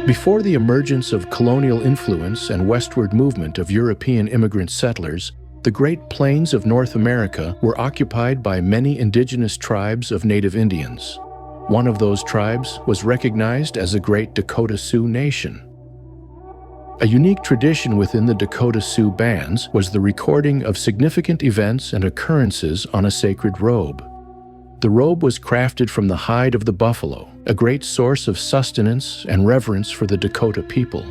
Before the emergence of colonial influence and westward movement of European immigrant settlers, the Great Plains of North America were occupied by many indigenous tribes of native Indians. One of those tribes was recognized as the Great Dakota Sioux Nation. A unique tradition within the Dakota Sioux bands was the recording of significant events and occurrences on a sacred robe. The robe was crafted from the hide of the buffalo, a great source of sustenance and reverence for the Dakota people.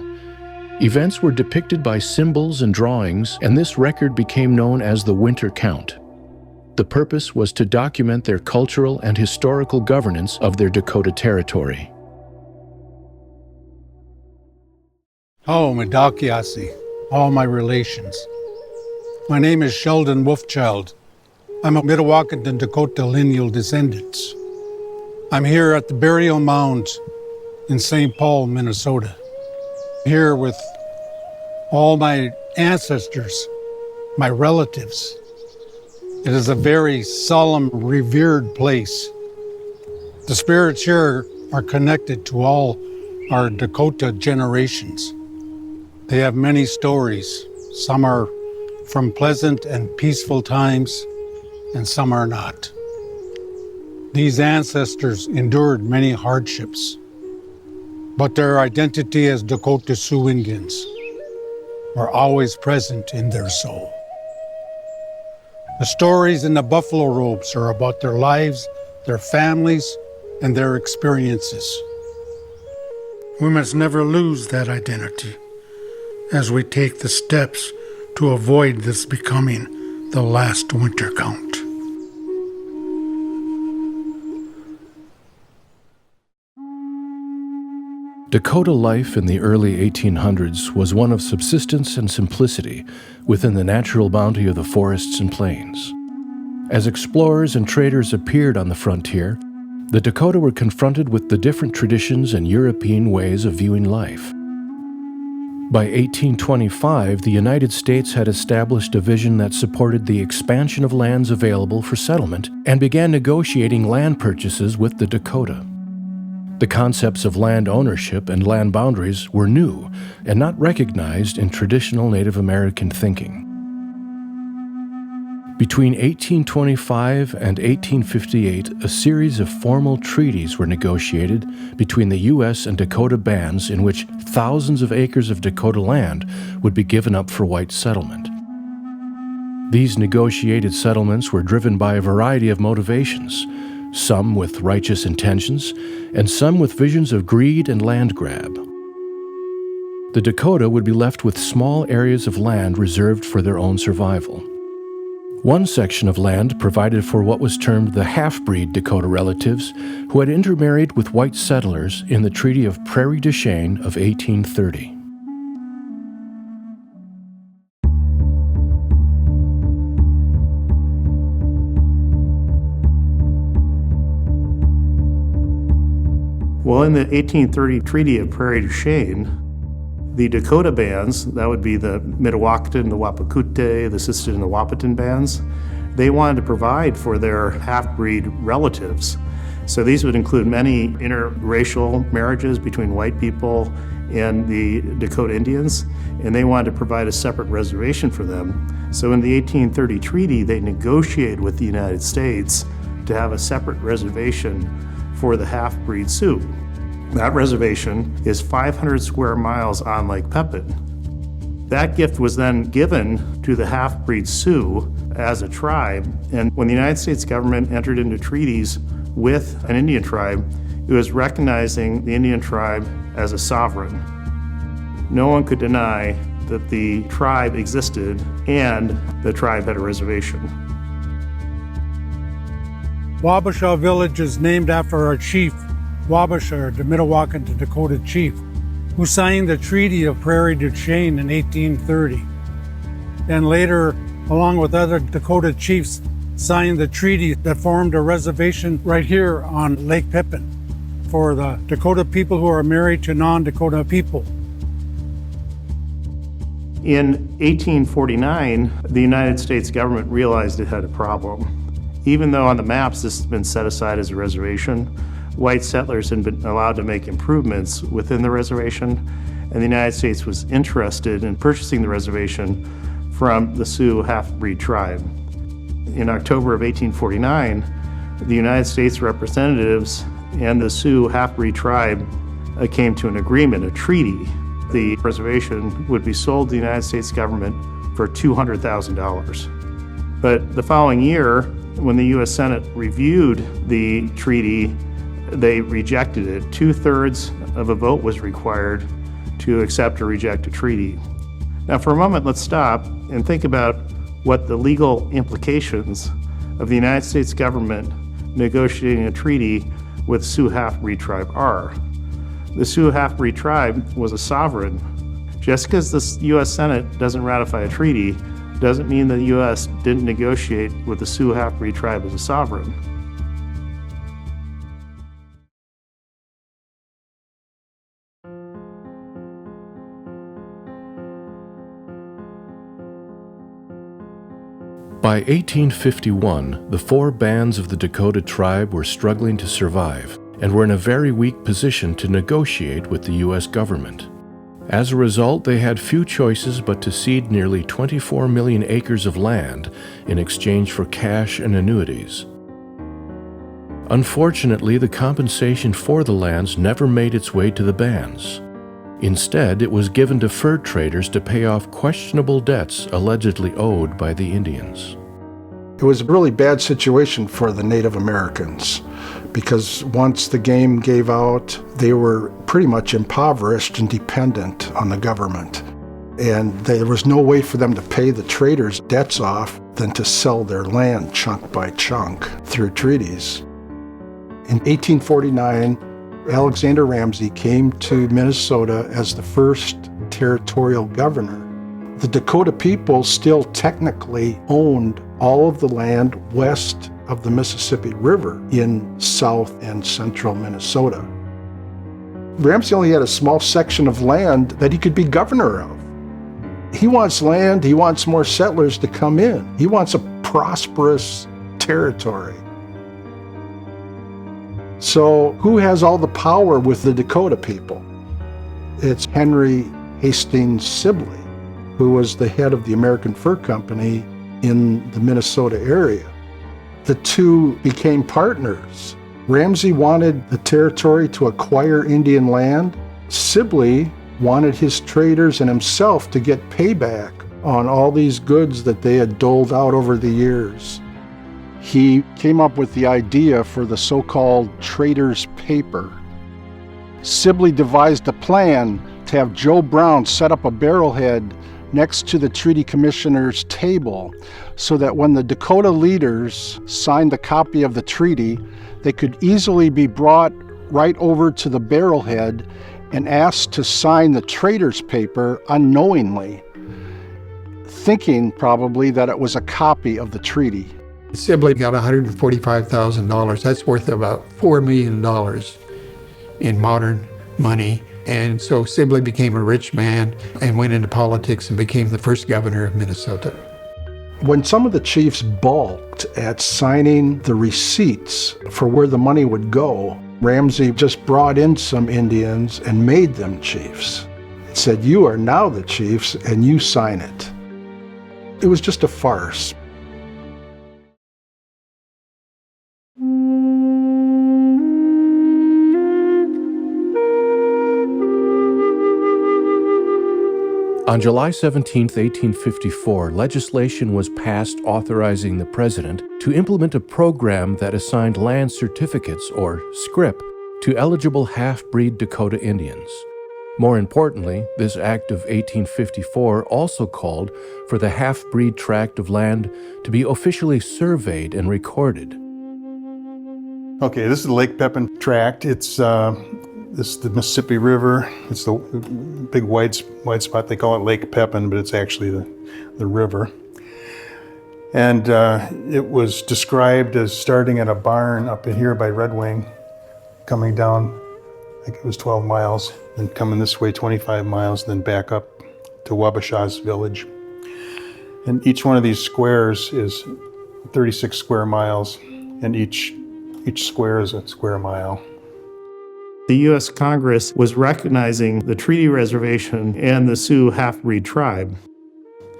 Events were depicted by symbols and drawings, and this record became known as the Winter Count. The purpose was to document their cultural and historical governance of their Dakota territory. Oh, Mdewakanton, all my relations. My name is Sheldon Wolfchild. I'm a Mdewakanton Dakota lineal descendants. I'm here at the burial mound in St. Paul, Minnesota. Here with all my ancestors, my relatives. It is a very solemn, revered place. The spirits here are connected to all our Dakota generations. They have many stories. Some are from pleasant and peaceful times, and some are not. These ancestors endured many hardships, but their identity as Dakota Sioux Indians were always present in their soul. The stories in the buffalo robes are about their lives, their families, and their experiences. We must never lose that identity as we take the steps to avoid this becoming the last winter count. Dakota life in the early 1800s was one of subsistence and simplicity within the natural bounty of the forests and plains. As explorers and traders appeared on the frontier, the Dakota were confronted with the different traditions and European ways of viewing life. By 1825, the United States had established a vision that supported the expansion of lands available for settlement and began negotiating land purchases with the Dakota. The concepts of land ownership and land boundaries were new and not recognized in traditional Native American thinking. Between 1825 and 1858, a series of formal treaties were negotiated between the U.S. and Dakota bands in which thousands of acres of Dakota land would be given up for white settlement. These negotiated settlements were driven by a variety of motivations, some with righteous intentions, and some with visions of greed and land grab. The Dakota would be left with small areas of land reserved for their own survival. One section of land provided for what was termed the half-breed Dakota relatives who had intermarried with white settlers in the Treaty of Prairie de Chien of 1830. Well, in the 1830 Treaty of Prairie du Chien, the Dakota bands, that would be the Mdewakanton, the Wapakute, the Sistit, and the Wahpeton bands, they wanted to provide for their half-breed relatives. So these would include many interracial marriages between white people and the Dakota Indians, and they wanted to provide a separate reservation for them. So in the 1830 treaty, they negotiated with the United States to have a separate reservation for the half-breed Sioux. That reservation is 500 square miles on Lake Pepin. That gift was then given to the half-breed Sioux as a tribe, and when the United States government entered into treaties with an Indian tribe, it was recognizing the Indian tribe as a sovereign. No one could deny that the tribe existed and the tribe had a reservation. Wabasha village is named after our chief, Wabasha, the Mdewakanton Dakota chief, who signed the Treaty of Prairie du Chien in 1830. And later, along with other Dakota chiefs, signed the treaty that formed a reservation right here on Lake Pepin for the Dakota people who are married to non-Dakota people. In 1849, the United States government realized it had a problem. Even though on the maps this has been set aside as a reservation, white settlers had been allowed to make improvements within the reservation, and the United States was interested in purchasing the reservation from the Sioux half-breed tribe. In October of 1849, the United States representatives and the Sioux half-breed tribe came to an agreement, a treaty. The reservation would be sold to the United States government for $200,000. But the following year, when the U.S. Senate reviewed the treaty, they rejected it. 2/3 of a vote was required to accept or reject a treaty. Now, for a moment, let's stop and think about what the legal implications of the United States government negotiating a treaty with Sioux half-breed tribe are. The Sioux half-breed tribe was a sovereign. Just because the U.S. Senate doesn't ratify a treaty doesn't mean the U.S. didn't negotiate with the Sioux half-breed tribe as a sovereign. By 1851, the 4 bands of the Dakota tribe were struggling to survive and were in a very weak position to negotiate with the U.S. government. As a result, they had few choices but to cede nearly 24 million acres of land in exchange for cash and annuities. Unfortunately, the compensation for the lands never made its way to the bands. Instead, it was given to fur traders to pay off questionable debts allegedly owed by the Indians. It was a really bad situation for the Native Americans because once the game gave out, they were pretty much impoverished and dependent on the government. And there was no way for them to pay the traders' debts off than to sell their land chunk by chunk through treaties. In 1849, Alexander Ramsey came to Minnesota as the first territorial governor. The Dakota people still technically owned all of the land west of the Mississippi River in south and central Minnesota. Ramsey only had a small section of land that he could be governor of. He wants land, he wants more settlers to come in. He wants a prosperous territory. So who has all the power with the Dakota people? It's Henry Hastings Sibley, who was the head of the American Fur Company in the Minnesota area. The two became partners. Ramsey wanted the territory to acquire Indian land. Sibley wanted his traders and himself to get payback on all these goods that they had doled out over the years. He came up with the idea for the so-called trader's paper. Sibley devised a plan to have Joe Brown set up a barrelhead next to the treaty commissioner's table so that when the Dakota leaders signed a copy of the treaty, they could easily be brought right over to the barrelhead and asked to sign the trader's paper unknowingly, thinking probably that it was a copy of the treaty. Sibley got $145,000. That's worth about $4 million in modern money. And so Sibley became a rich man and went into politics and became the first governor of Minnesota. When some of the chiefs balked at signing the receipts for where the money would go, Ramsey just brought in some Indians and made them chiefs. He said, "You are now the chiefs and you sign it." It was just a farce. On July 17, 1854, legislation was passed authorizing the president to implement a program that assigned land certificates, or scrip, to eligible half-breed Dakota Indians. More importantly, this act of 1854 also called for the half-breed tract of land to be officially surveyed and recorded. Okay, this is the Lake Pepin tract. This is the Mississippi River. It's the big wide spot. They call it Lake Pepin, but it's actually the river. And it was described as starting at a barn up in here by Red Wing, coming down, I think it was 12 miles, then coming this way 25 miles, then back up to Wabasha's village. And each one of these squares is 36 square miles, and each square is a square mile. The U.S. Congress was recognizing the treaty reservation and the Sioux half-breed tribe.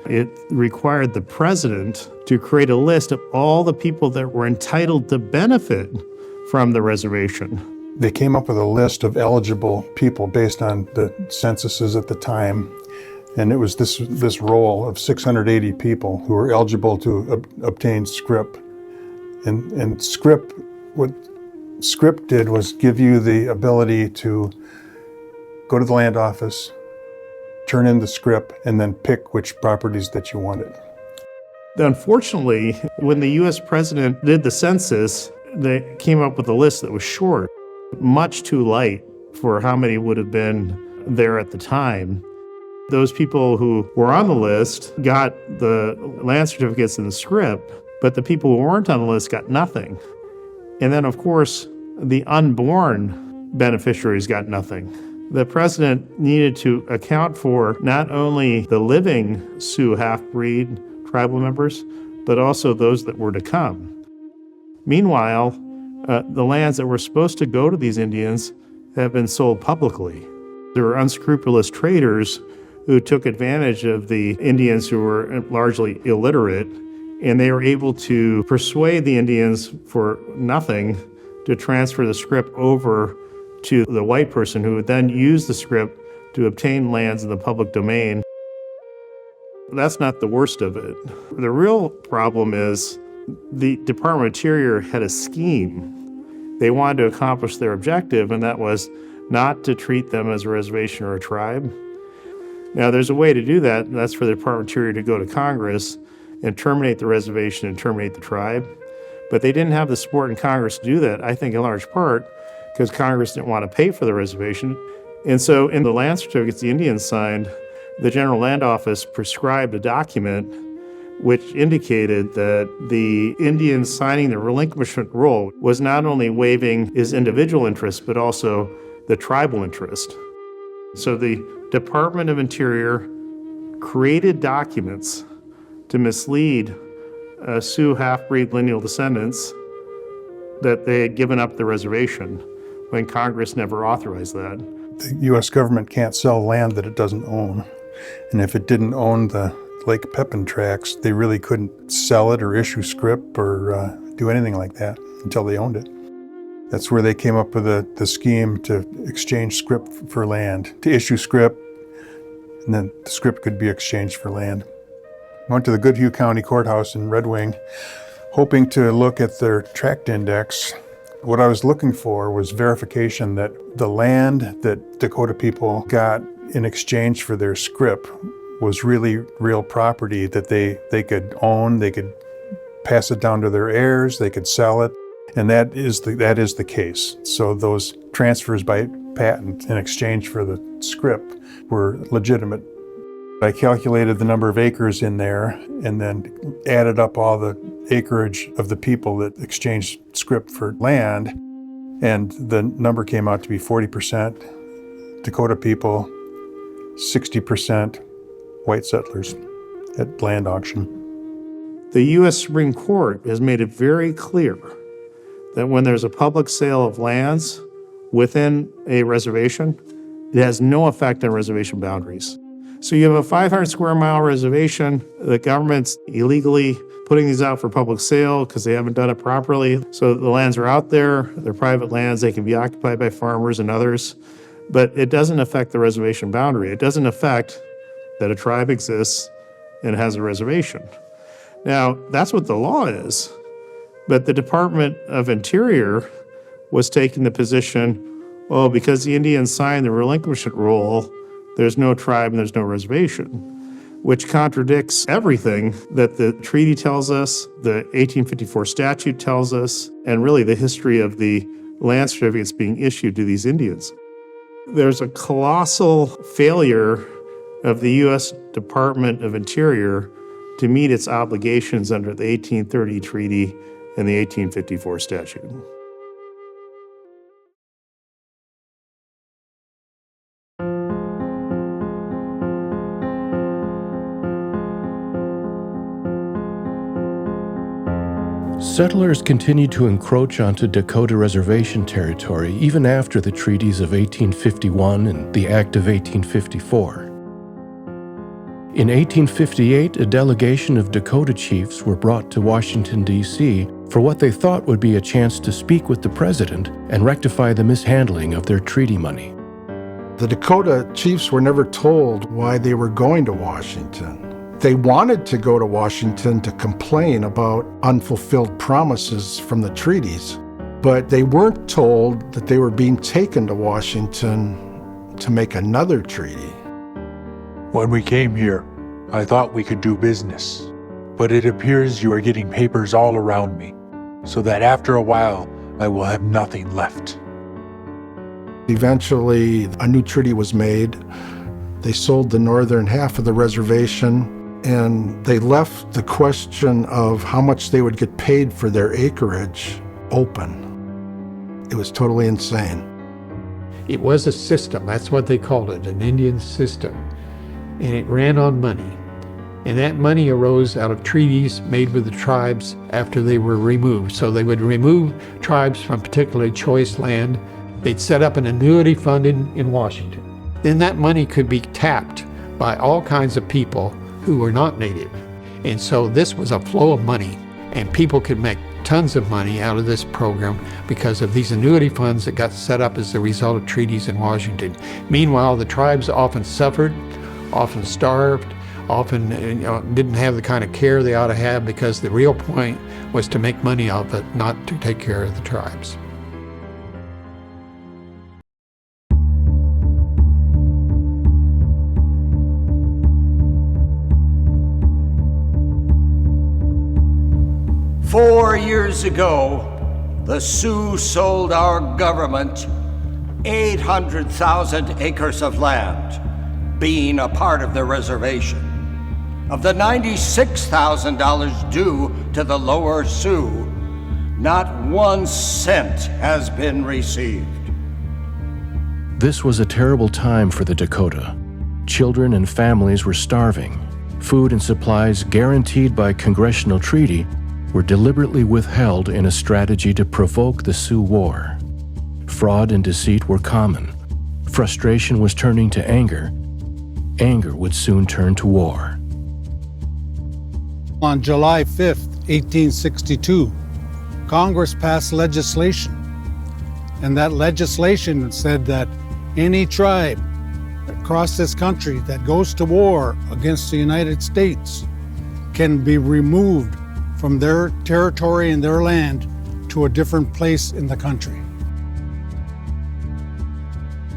It required the president to create a list of all the people that were entitled to benefit from the reservation. They came up with a list of eligible people based on the censuses at the time. And it was this roll of 680 people who were eligible to obtain scrip. And scrip, what scrip did was give you the ability to go to the land office, turn in the scrip, and then pick which properties that you wanted. Unfortunately, when the U.S. president did the census, they came up with a list that was short, much too light for how many would have been there at the time. Those people who were on the list got the land certificates and the scrip, but the people who weren't on the list got nothing. And then, of course, the unborn beneficiaries got nothing. The president needed to account for not only the living Sioux half-breed tribal members, but also those that were to come. Meanwhile, the lands that were supposed to go to these Indians have been sold publicly. There were unscrupulous traders who took advantage of the Indians who were largely illiterate, and they were able to persuade the Indians for nothing to transfer the scrip over to the white person, who would then use the scrip to obtain lands in the public domain. That's not the worst of it. The real problem is the Department of Interior had a scheme. They wanted to accomplish their objective, and that was not to treat them as a reservation or a tribe. Now, there's a way to do that, and that's for the Department of Interior to go to Congress and terminate the reservation and terminate the tribe. But they didn't have the support in Congress to do that, I think in large part because Congress didn't want to pay for the reservation. And so in the land certificates the Indians signed, the General Land Office prescribed a document which indicated that the Indian signing the relinquishment roll was not only waiving his individual interest, but also the tribal interest. So the Department of Interior created documents to mislead Sioux half-breed lineal descendants that they had given up the reservation when Congress never authorized that. The U.S. government can't sell land that it doesn't own. And if it didn't own the Lake Pepin tracts, they really couldn't sell it or issue scrip or do anything like that until they owned it. That's where they came up with the scheme to exchange scrip for land, to issue scrip, and then the scrip could be exchanged for land. I went to the Goodhue County Courthouse in Red Wing, hoping to look at their tract index. What I was looking for was verification that the land that Dakota people got in exchange for their scrip was really real property that they could own, they could pass it down to their heirs, they could sell it, and that is the case. So those transfers by patent in exchange for the scrip were legitimate. I calculated the number of acres in there and then added up all the acreage of the people that exchanged scrip for land, and the number came out to be 40% Dakota people, 60% white settlers at land auction. The U.S. Supreme Court has made it very clear that when there's a public sale of lands within a reservation, it has no effect on reservation boundaries. So you have a 500 square mile reservation, the government's illegally putting these out for public sale because they haven't done it properly. So the lands are out there, they're private lands, they can be occupied by farmers and others, but it doesn't affect the reservation boundary. It doesn't affect that a tribe exists and has a reservation. Now, that's what the law is, but the Department of Interior was taking the position, oh, because the Indians signed the relinquishment roll, there's no tribe and there's no reservation, which contradicts everything that the treaty tells us, the 1854 statute tells us, and really the history of the land certificates being issued to these Indians. There's a colossal failure of the U.S. Department of Interior to meet its obligations under the 1830 treaty and the 1854 statute. Settlers continued to encroach onto Dakota Reservation territory even after the treaties of 1851 and the Act of 1854. In 1858, a delegation of Dakota chiefs were brought to Washington, D.C. for what they thought would be a chance to speak with the president and rectify the mishandling of their treaty money. The Dakota chiefs were never told why they were going to Washington. They wanted to go to Washington to complain about unfulfilled promises from the treaties, but they weren't told that they were being taken to Washington to make another treaty. When we came here, I thought we could do business, but it appears you are getting papers all around me, so that after a while, I will have nothing left. Eventually, a new treaty was made. They sold the northern half of the reservation, and they left the question of how much they would get paid for their acreage open. It was totally insane. It was a system, that's what they called it, an Indian system. And it ran on money. And that money arose out of treaties made with the tribes after they were removed. So they would remove tribes from particularly choice land. They'd set up an annuity fund in Washington. Then that money could be tapped by all kinds of people who were not native. And so this was a flow of money, and people could make tons of money out of this program because of these annuity funds that got set up as a result of treaties in Washington. Meanwhile, the tribes often suffered, often starved, often didn't have the kind of care they ought to have, because the real point was to make money off it, not to take care of the tribes. "4 years ago, the Sioux sold our government 800,000 acres of land, being a part of the reservation. Of the $96,000 due to the Lower Sioux, not 1 cent has been received." This was a terrible time for the Dakota. Children and families were starving. Food and supplies guaranteed by congressional treaty were deliberately withheld in a strategy to provoke the Sioux War. Fraud and deceit were common. Frustration was turning to anger. Anger would soon turn to war. On July 5th, 1862, Congress passed legislation. And that legislation said that any tribe across this country that goes to war against the United States can be removed from their territory and their land to a different place in the country.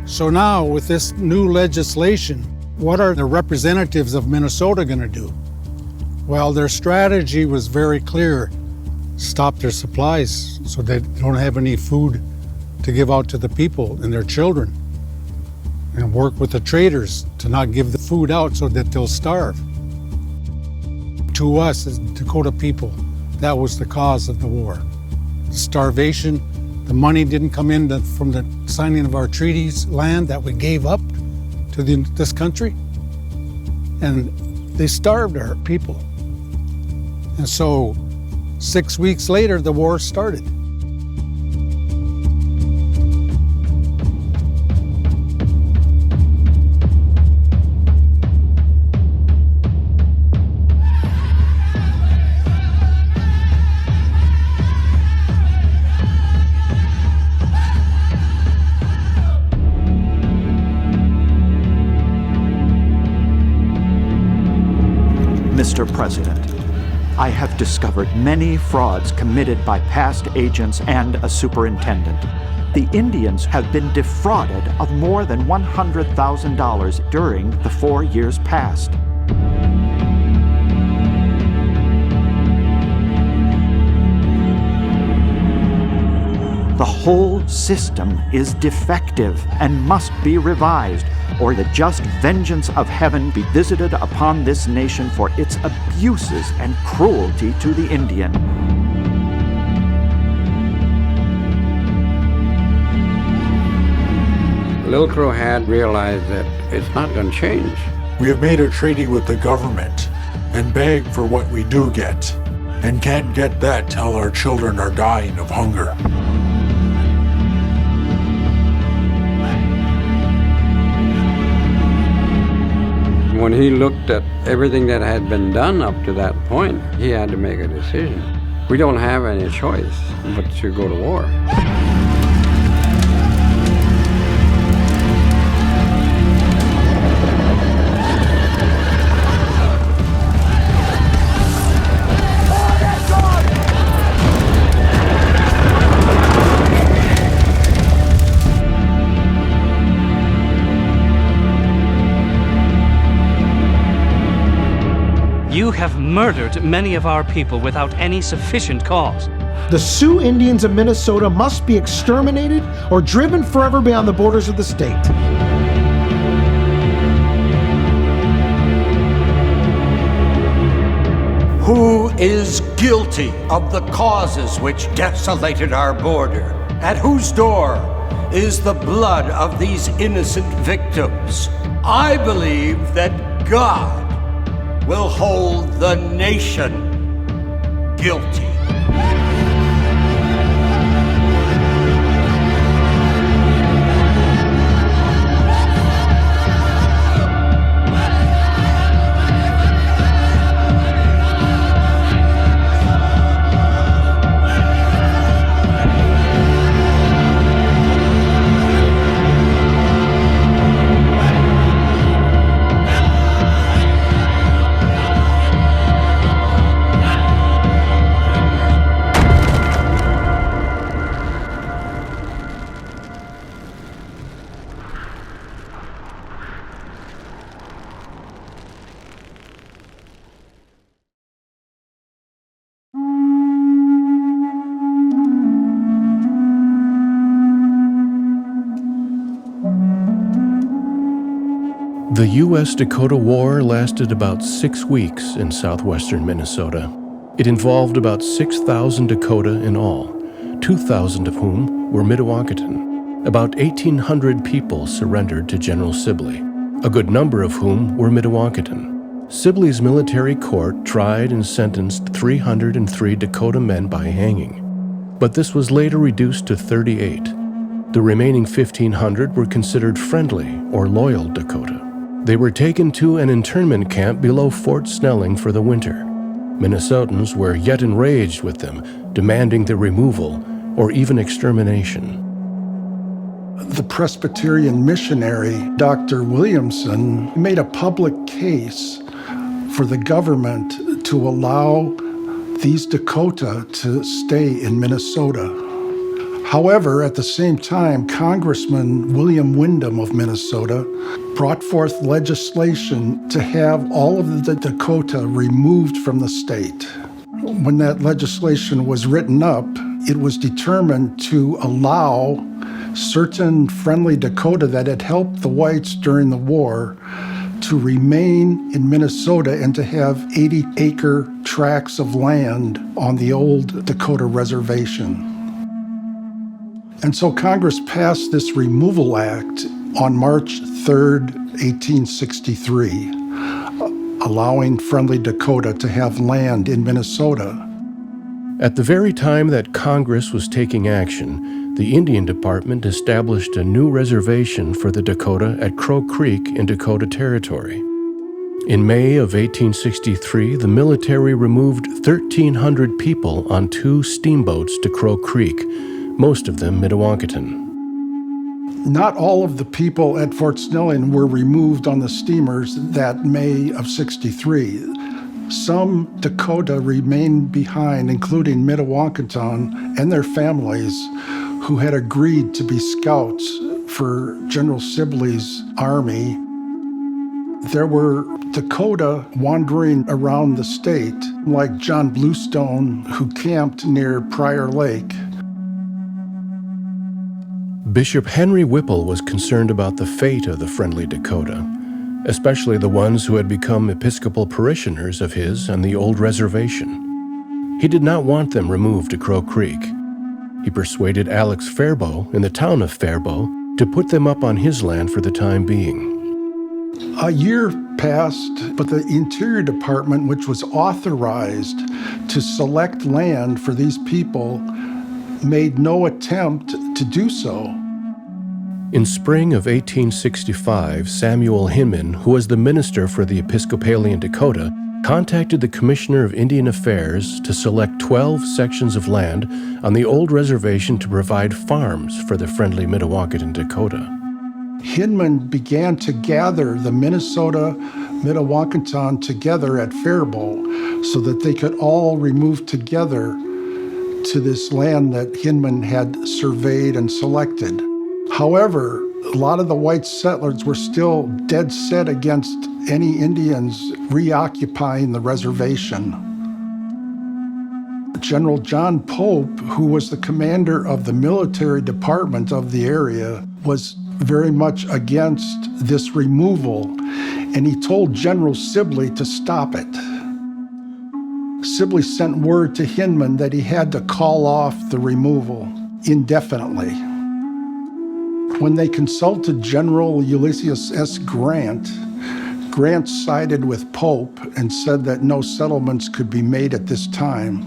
So now, with this new legislation, what are the representatives of Minnesota going to do? Well, their strategy was very clear. Stop their supplies so they don't have any food to give out to the people and their children. And work with the traders to not give the food out so that they'll starve. To us as Dakota people, that was the cause of the war. Starvation, the money didn't come in from the signing of our treaties, land that we gave up to this country, and they starved our people. And so 6 weeks later, the war started. Mr. President, I have discovered many frauds committed by past agents and a superintendent. The Indians have been defrauded of more than $100,000 during the 4 years past. The whole system is defective and must be revised, or the just vengeance of heaven be visited upon this nation for its abuses and cruelty to the Indian. Little Crow had realized that it's not going to change. We have made a treaty with the government and begged for what we do get. and can't get that till our children are dying of hunger. When he looked at everything that had been done up to that point, he had to make a decision. We don't have any choice but to go to war. You have murdered many of our people without any sufficient cause. The Sioux Indians of Minnesota must be exterminated or driven forever beyond the borders of the state. Who is guilty of the causes which desolated our border? At whose door is the blood of these innocent victims? I believe that God will hold the nation guilty. The U.S. Dakota War lasted about 6 weeks in southwestern Minnesota. It involved about 6,000 Dakota in all, 2,000 of whom were Mdewakanton. About 1,800 people surrendered to General Sibley, a good number of whom were Mdewakanton. Sibley's military court tried and sentenced 303 Dakota men by hanging, but this was later reduced to 38. The remaining 1,500 were considered friendly or loyal Dakota. They were taken to an internment camp below Fort Snelling for the winter. Minnesotans were yet enraged with them, demanding their removal or even extermination. The Presbyterian missionary, Dr. Williamson, made a public case for the government to allow these Dakota to stay in Minnesota. However, at the same time, Congressman William Windom of Minnesota brought forth legislation to have all of the Dakota removed from the state. When that legislation was written up, it was determined to allow certain friendly Dakota that had helped the whites during the war to remain in Minnesota and to have 80-acre tracts of land on the old Dakota Reservation. And so Congress passed this Removal Act on March 3rd, 1863, allowing friendly Dakota to have land in Minnesota. At the very time that Congress was taking action, the Indian Department established a new reservation for the Dakota at Crow Creek in Dakota Territory. In May of 1863, the military removed 1,300 people on 2 steamboats to Crow Creek, most of them Mdewakanton. Not all of the people at Fort Snelling were removed on the steamers that May of '63. Some Dakota remained behind, including Mdewakanton and their families, who had agreed to be scouts for General Sibley's army. There were Dakota wandering around the state, like John Bluestone, who camped near Prairie Lake. Bishop Henry Whipple was concerned about the fate of the friendly Dakota, especially the ones who had become Episcopal parishioners of his on the old reservation. He did not want them removed to Crow Creek. He persuaded Alex Faribault in the town of Faribault to put them up on his land for the time being. A year passed, but the Interior Department, which was authorized to select land for these people, made no attempt to do so. In spring of 1865, Samuel Hinman, who was the minister for the Episcopalian Dakota, contacted the Commissioner of Indian Affairs to select 12 sections of land on the old reservation to provide farms for the friendly Mdewakanton Dakota. Hinman began to gather the Minnesota Mdewakanton together at Faribault so that they could all remove together to this land that Hinman had surveyed and selected. However, a lot of the white settlers were still dead set against any Indians reoccupying the reservation. General John Pope, who was the commander of the military department of the area, was very much against this removal, and he told General Sibley to stop it. Sibley sent word to Hinman that he had to call off the removal indefinitely. When they consulted General Ulysses S. Grant, Grant sided with Pope and said that no settlements could be made at this time.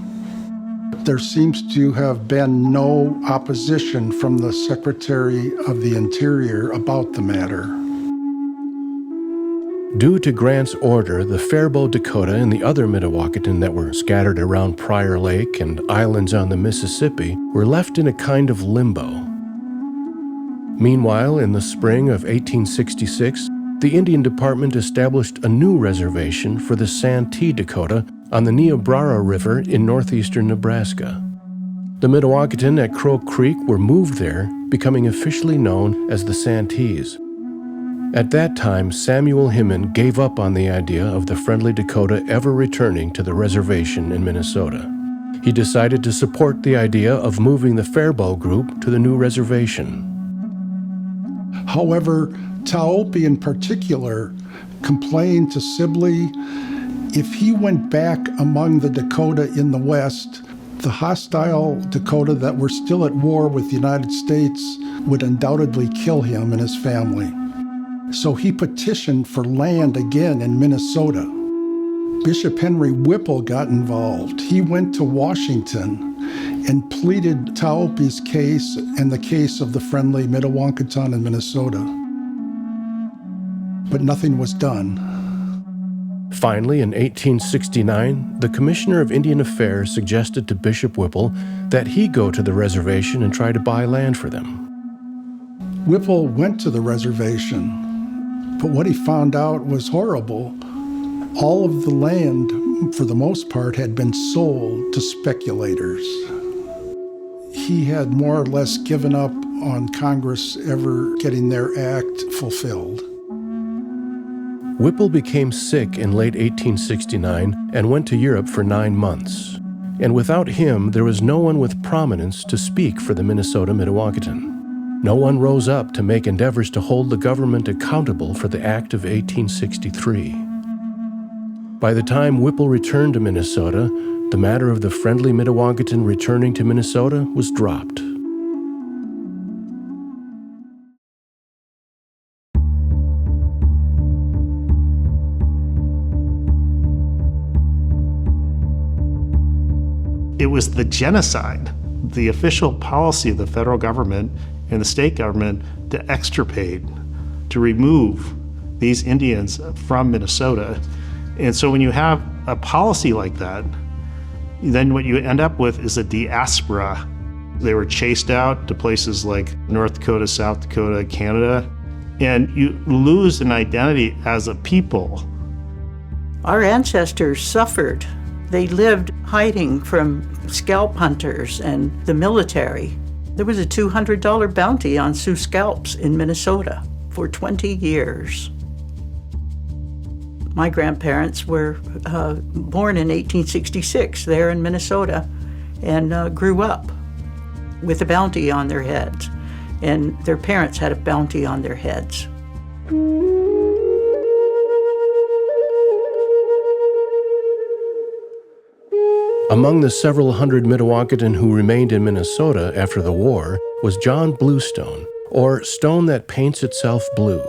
There seems to have been no opposition from the Secretary of the Interior about the matter. Due to Grant's order, the Faribault Dakota and the other Mdewakanton that were scattered around Prairie Lake and islands on the Mississippi were left in a kind of limbo. Meanwhile, in the spring of 1866, the Indian Department established a new reservation for the Santee Dakota on the Niobrara River in northeastern Nebraska. The Mdewakanton at Crow Creek were moved there, becoming officially known as the Santees. At that time, Samuel Hinman gave up on the idea of the friendly Dakota ever returning to the reservation in Minnesota. He decided to support the idea of moving the Faribault group to the new reservation. However, Taopi in particular complained to Sibley if he went back among the Dakota in the West, the hostile Dakota that were still at war with the United States would undoubtedly kill him and his family. So he petitioned for land again in Minnesota. Bishop Henry Whipple got involved. He went to Washington and pleaded Taopi's case and the case of the friendly Mdewakanton in Minnesota. But nothing was done. Finally, in 1869, the Commissioner of Indian Affairs suggested to Bishop Whipple that he go to the reservation and try to buy land for them. Whipple went to the reservation, but what he found out was horrible. All of the land, for the most part, had been sold to speculators. He had more or less given up on Congress ever getting their act fulfilled. Whipple became sick in late 1869 and went to Europe for 9 months. And without him, there was no one with prominence to speak for the Minnesota Mdewakanton. No one rose up to make endeavors to hold the government accountable for the Act of 1863. By the time Whipple returned to Minnesota, the matter of the friendly Mdewakanton returning to Minnesota was dropped. It was the genocide, the official policy of the federal government and the state government to extirpate, to remove these Indians from Minnesota. And so when you have a policy like that, then what you end up with is a diaspora. They were chased out to places like North Dakota, South Dakota, Canada, and you lose an identity as a people. Our ancestors suffered. They lived hiding from scalp hunters and the military. There was a $200 bounty on Sioux scalps in Minnesota for 20 years. My grandparents were born in 1866 there in Minnesota and grew up with a bounty on their heads. And their parents had a bounty on their heads. Among the several hundred Mdewakanton who remained in Minnesota after the war was John Bluestone, or Stone That Paints Itself Blue.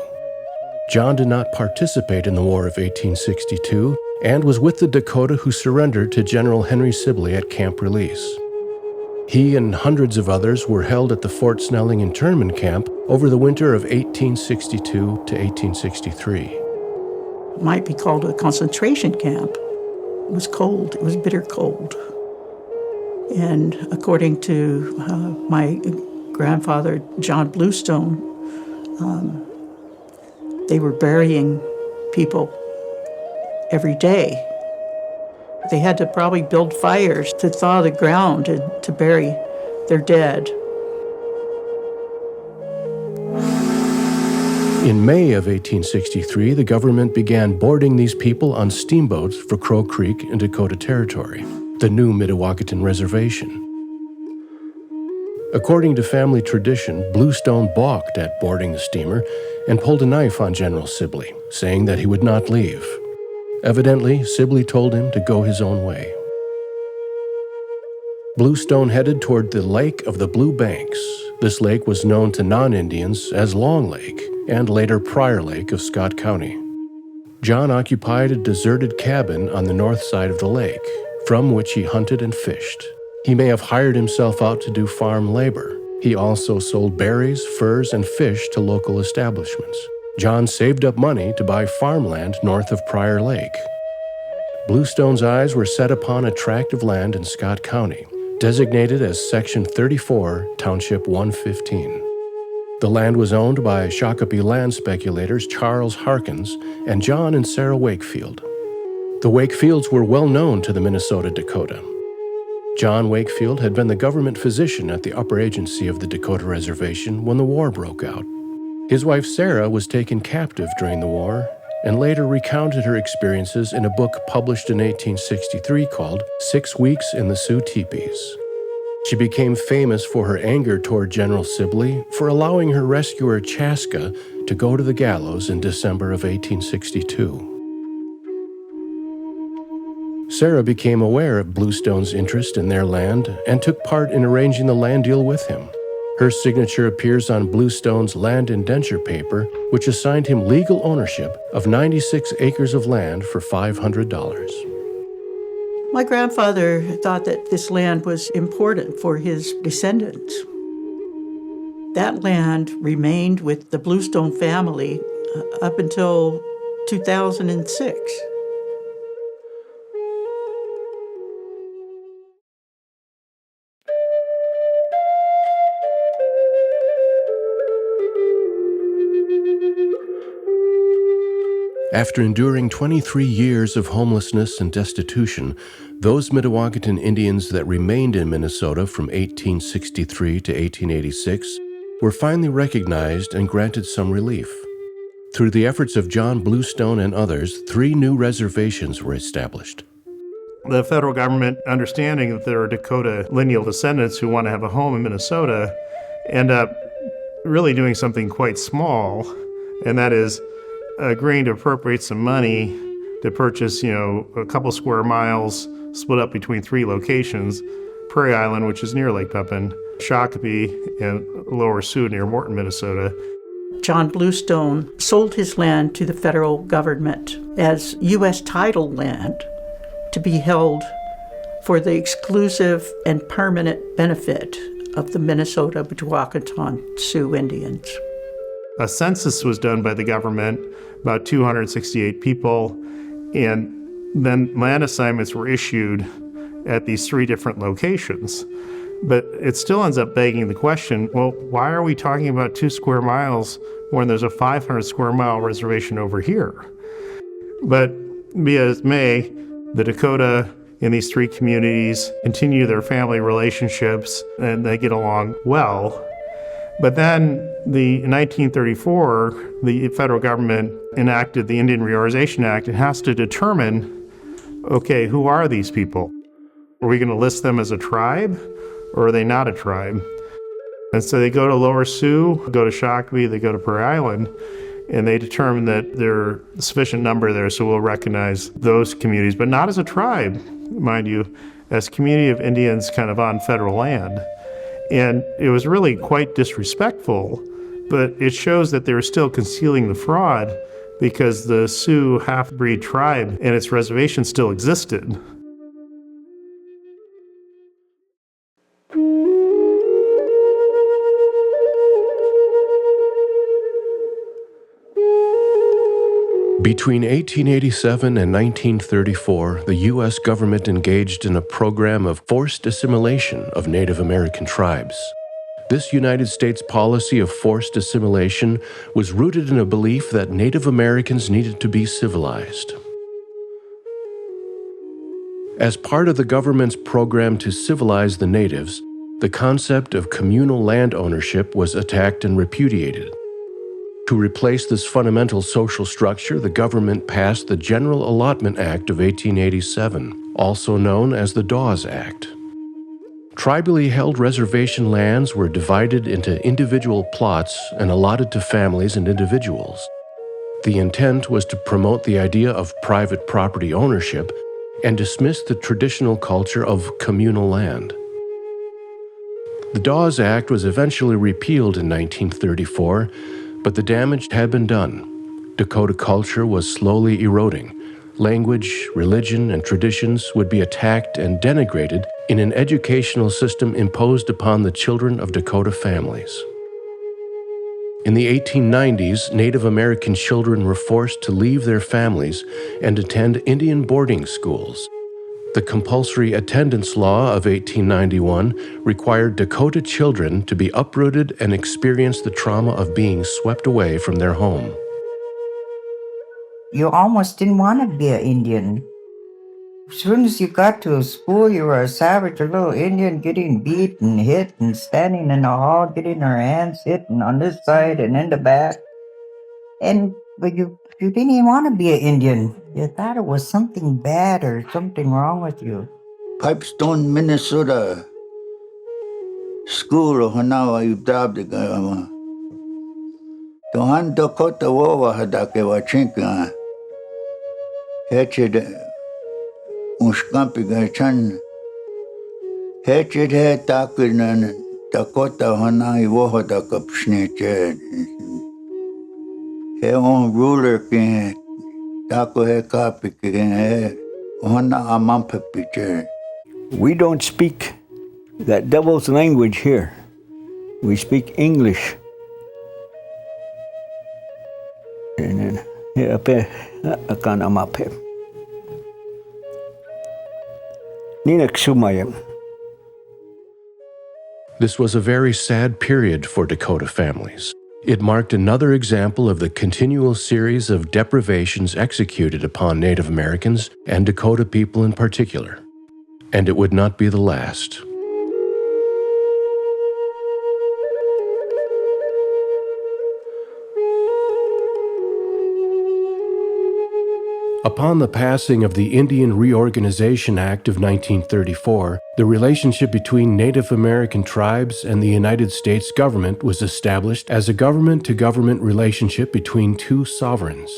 John did not participate in the War of 1862 and was with the Dakota who surrendered to General Henry Sibley at Camp Release. He and hundreds of others were held at the Fort Snelling internment camp over the winter of 1862 to 1863. It might be called a concentration camp. It was cold. It was bitter cold. And according to my grandfather, John Bluestone, they were burying people every day. They had to probably build fires to thaw the ground and to bury their dead. In May of 1863, the government began boarding these people on steamboats for Crow Creek in Dakota Territory, the new Mdewakanton Reservation. According to family tradition, Bluestone balked at boarding the steamer and pulled a knife on General Sibley, saying that he would not leave. Evidently, Sibley told him to go his own way. Bluestone headed toward the Lake of the Blue Banks. This lake was known to non-Indians as Long Lake and later Prairie Lake of Scott County. John occupied a deserted cabin on the north side of the lake, from which he hunted and fished. He may have hired himself out to do farm labor. He also sold berries, furs, and fish to local establishments. John saved up money to buy farmland north of Prairie Lake. Bluestone's eyes were set upon a tract of land in Scott County, designated as Section 34, Township 115. The land was owned by Shakopee land speculators Charles Harkins and John and Sarah Wakefield. The Wakefields were well known to the Minnesota Dakota. John Wakefield had been the government physician at the upper agency of the Dakota Reservation when the war broke out. His wife Sarah was taken captive during the war and later recounted her experiences in a book published in 1863 called 6 Weeks in the Sioux Teepees. She became famous for her anger toward General Sibley for allowing her rescuer Chaska to go to the gallows in December of 1862. Sarah became aware of Bluestone's interest in their land and took part in arranging the land deal with him. Her signature appears on Bluestone's land indenture paper, which assigned him legal ownership of 96 acres of land for $500. My grandfather thought that this land was important for his descendants. That land remained with the Bluestone family up until 2006. After enduring 23 years of homelessness and destitution, those Mdewakanton Indians that remained in Minnesota from 1863 to 1886 were finally recognized and granted some relief. Through the efforts of John Bluestone and others, 3 new reservations were established. The federal government, understanding that there are Dakota lineal descendants who want to have a home in Minnesota, end up really doing something quite small, and that is agreeing to appropriate some money to purchase, a couple square miles split up between 3 locations: Prairie Island, which is near Lake Pepin, Shakopee, and Lower Sioux near Morton, Minnesota. John Bluestone sold his land to the federal government as U.S. title land to be held for the exclusive and permanent benefit of the Minnesota Mdewakanton Sioux Indians. A census was done by the government, about 268 people, and then land assignments were issued at these 3 different locations. But it still ends up begging the question, well, why are we talking about 2 square miles when there's a 500 square mile reservation over here? But be as may, the Dakota in these 3 communities continue their family relationships and they get along well. But then in 1934, the federal government enacted the Indian Reorganization Act. It has to determine, okay, who are these people? Are we going to list them as a tribe, or are they not a tribe? And so they go to Lower Sioux, go to Shakopee, they go to Prairie Island, and they determine that there are a sufficient number there, so we'll recognize those communities, but not as a tribe, mind you, as a community of Indians kind of on federal land. And it was really quite disrespectful, but it shows that they were still concealing the fraud because the Sioux half-breed tribe and its reservation still existed. Between 1887 and 1934, the U.S. government engaged in a program of forced assimilation of Native American tribes. This United States policy of forced assimilation was rooted in a belief that Native Americans needed to be civilized. As part of the government's program to civilize the natives, the concept of communal land ownership was attacked and repudiated. To replace this fundamental social structure, the government passed the General Allotment Act of 1887, also known as the Dawes Act. Tribally held reservation lands were divided into individual plots and allotted to families and individuals. The intent was to promote the idea of private property ownership and dismiss the traditional culture of communal land. The Dawes Act was eventually repealed in 1934, but the damage had been done. Dakota culture was slowly eroding. Language, religion, and traditions would be attacked and denigrated in an educational system imposed upon the children of Dakota families. In the 1890s, Native American children were forced to leave their families and attend Indian boarding schools. The compulsory attendance law of 1891 required Dakota children to be uprooted and experience the trauma of being swept away from their home. You almost didn't want to be an Indian. As soon as you got to school, you were a savage, a little Indian getting beat and hit and standing in the hall, getting her hands hit and on this side and in the back. But you didn't even want to be an Indian. You thought it was something bad or something wrong with you. Pipestone, Minnesota. School of Hanawa Yudabdegama. Tohan Dakota War Hadake Wachinka. Hetched Ushkampiga Chan. Hetched he Takin Dakota Hanai Wohadaka Pshnich. He on ruler king. We don't speak that devil's language here. We speak English. This was a very sad period for Dakota families. It marked another example of the continual series of deprivations executed upon Native Americans and Dakota people in particular. And it would not be the last. Upon the passing of the Indian Reorganization Act of 1934, the relationship between Native American tribes and the United States government was established as a government-to-government relationship between two sovereigns.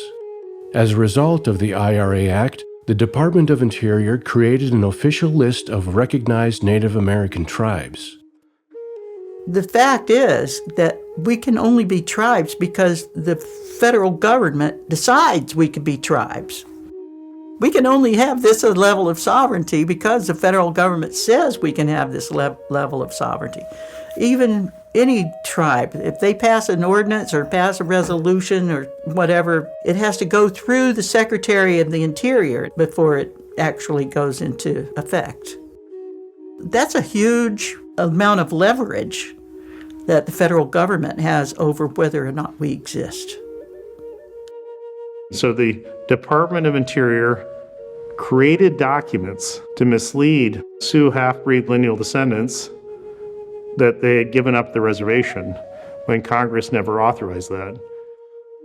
As a result of the IRA Act, the Department of Interior created an official list of recognized Native American tribes. The fact is that we can only be tribes because the federal government decides we can be tribes. We can only have this level of sovereignty because the federal government says we can have this level of sovereignty. Even any tribe, if they pass an ordinance or pass a resolution or whatever, it has to go through the Secretary of the Interior before it actually goes into effect. That's a huge amount of leverage that the federal government has over whether or not we exist. So the Department of Interior created documents to mislead Sioux half-breed lineal descendants that they had given up the reservation when Congress never authorized that.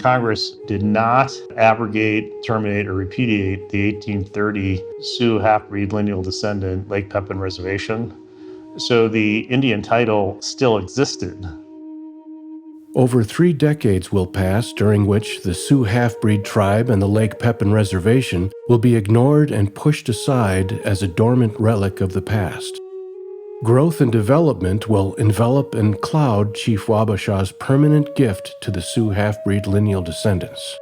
Congress did not abrogate, terminate, or repudiate the 1830 Sioux half-breed lineal descendant Lake Pepin Reservation. So the Indian title still existed. Over 3 decades will pass during which the Sioux half-breed tribe and the Lake Pepin Reservation will be ignored and pushed aside as a dormant relic of the past. Growth and development will envelop and cloud Chief Wabashaw's permanent gift to the Sioux half-breed lineal descendants.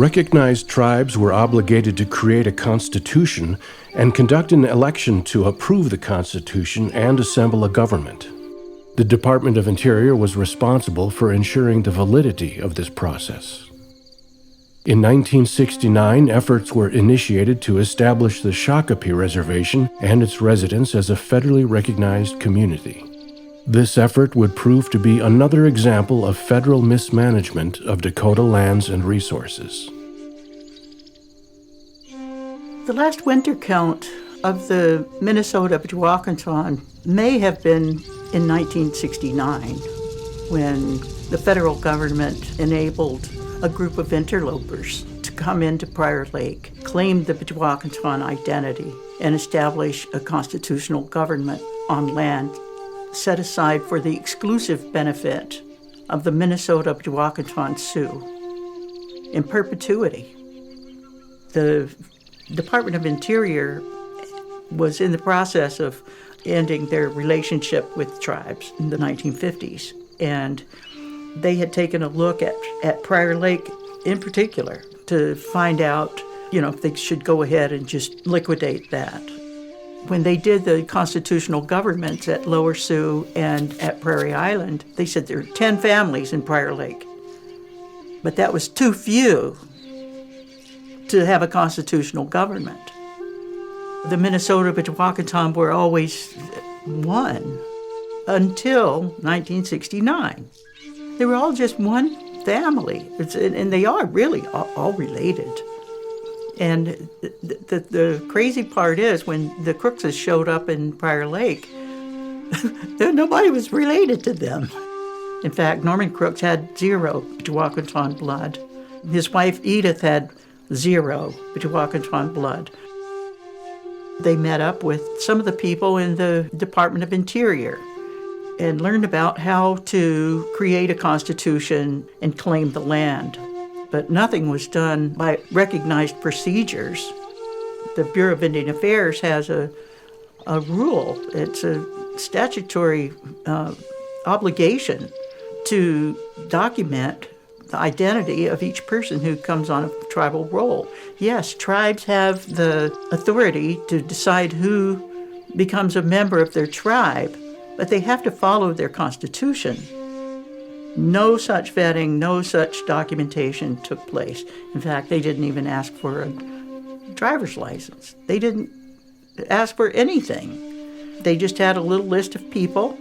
Recognized tribes were obligated to create a constitution and conduct an election to approve the constitution and assemble a government. The Department of Interior was responsible for ensuring the validity of this process. In 1969, efforts were initiated to establish the Shakopee Reservation and its residents as a federally recognized community. This effort would prove to be another example of federal mismanagement of Dakota lands and resources. The last winter count of the Minnesota Mdewakanton may have been in 1969, when the federal government enabled a group of interlopers to come into Prairie Lake, claim the Mdewakanton identity, and establish a constitutional government on land set aside for the exclusive benefit of the Minnesota Mdewakanton Sioux in perpetuity. The Department of Interior was in the process of ending their relationship with tribes in the 1950s, and they had taken a look at Prairie Lake in particular to find out, if they should go ahead and just liquidate that. When they did the constitutional governments at Lower Sioux and at Prairie Island, they said there were 10 families in Prairie Lake. But that was too few to have a constitutional government. The Minnesota Mdewakanton were always one until 1969. They were all just one family, and they are really all related. And the crazy part is when the Crookses showed up in Prairie Lake, nobody was related to them. In fact, Norman Crooks had 0 Mdewakanton blood. His wife Edith had 0 Mdewakanton blood. They met up with some of the people in the Department of Interior and learned about how to create a constitution and claim the land. But nothing was done by recognized procedures. The Bureau of Indian Affairs has a rule. It's a statutory obligation to document the identity of each person who comes on a tribal roll. Yes, tribes have the authority to decide who becomes a member of their tribe, but they have to follow their constitution. No such vetting, no such documentation took place. In fact, they didn't even ask for a driver's license. They didn't ask for anything. They just had a little list of people,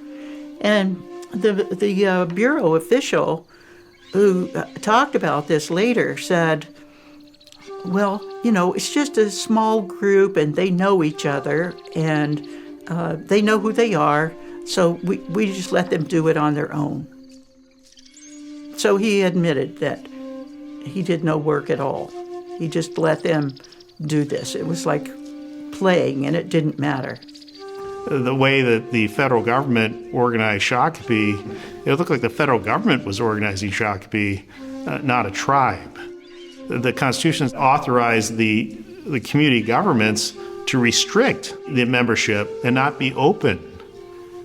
and the Bureau official who talked about this later said, well, it's just a small group and they know each other and they know who they are, so we just let them do it on their own. So he admitted that he did no work at all. He just let them do this. It was like playing, and it didn't matter. The way that the federal government organized Shakopee, it looked like the federal government was organizing Shakopee, not a tribe. The Constitution authorized the community governments to restrict the membership and not be open.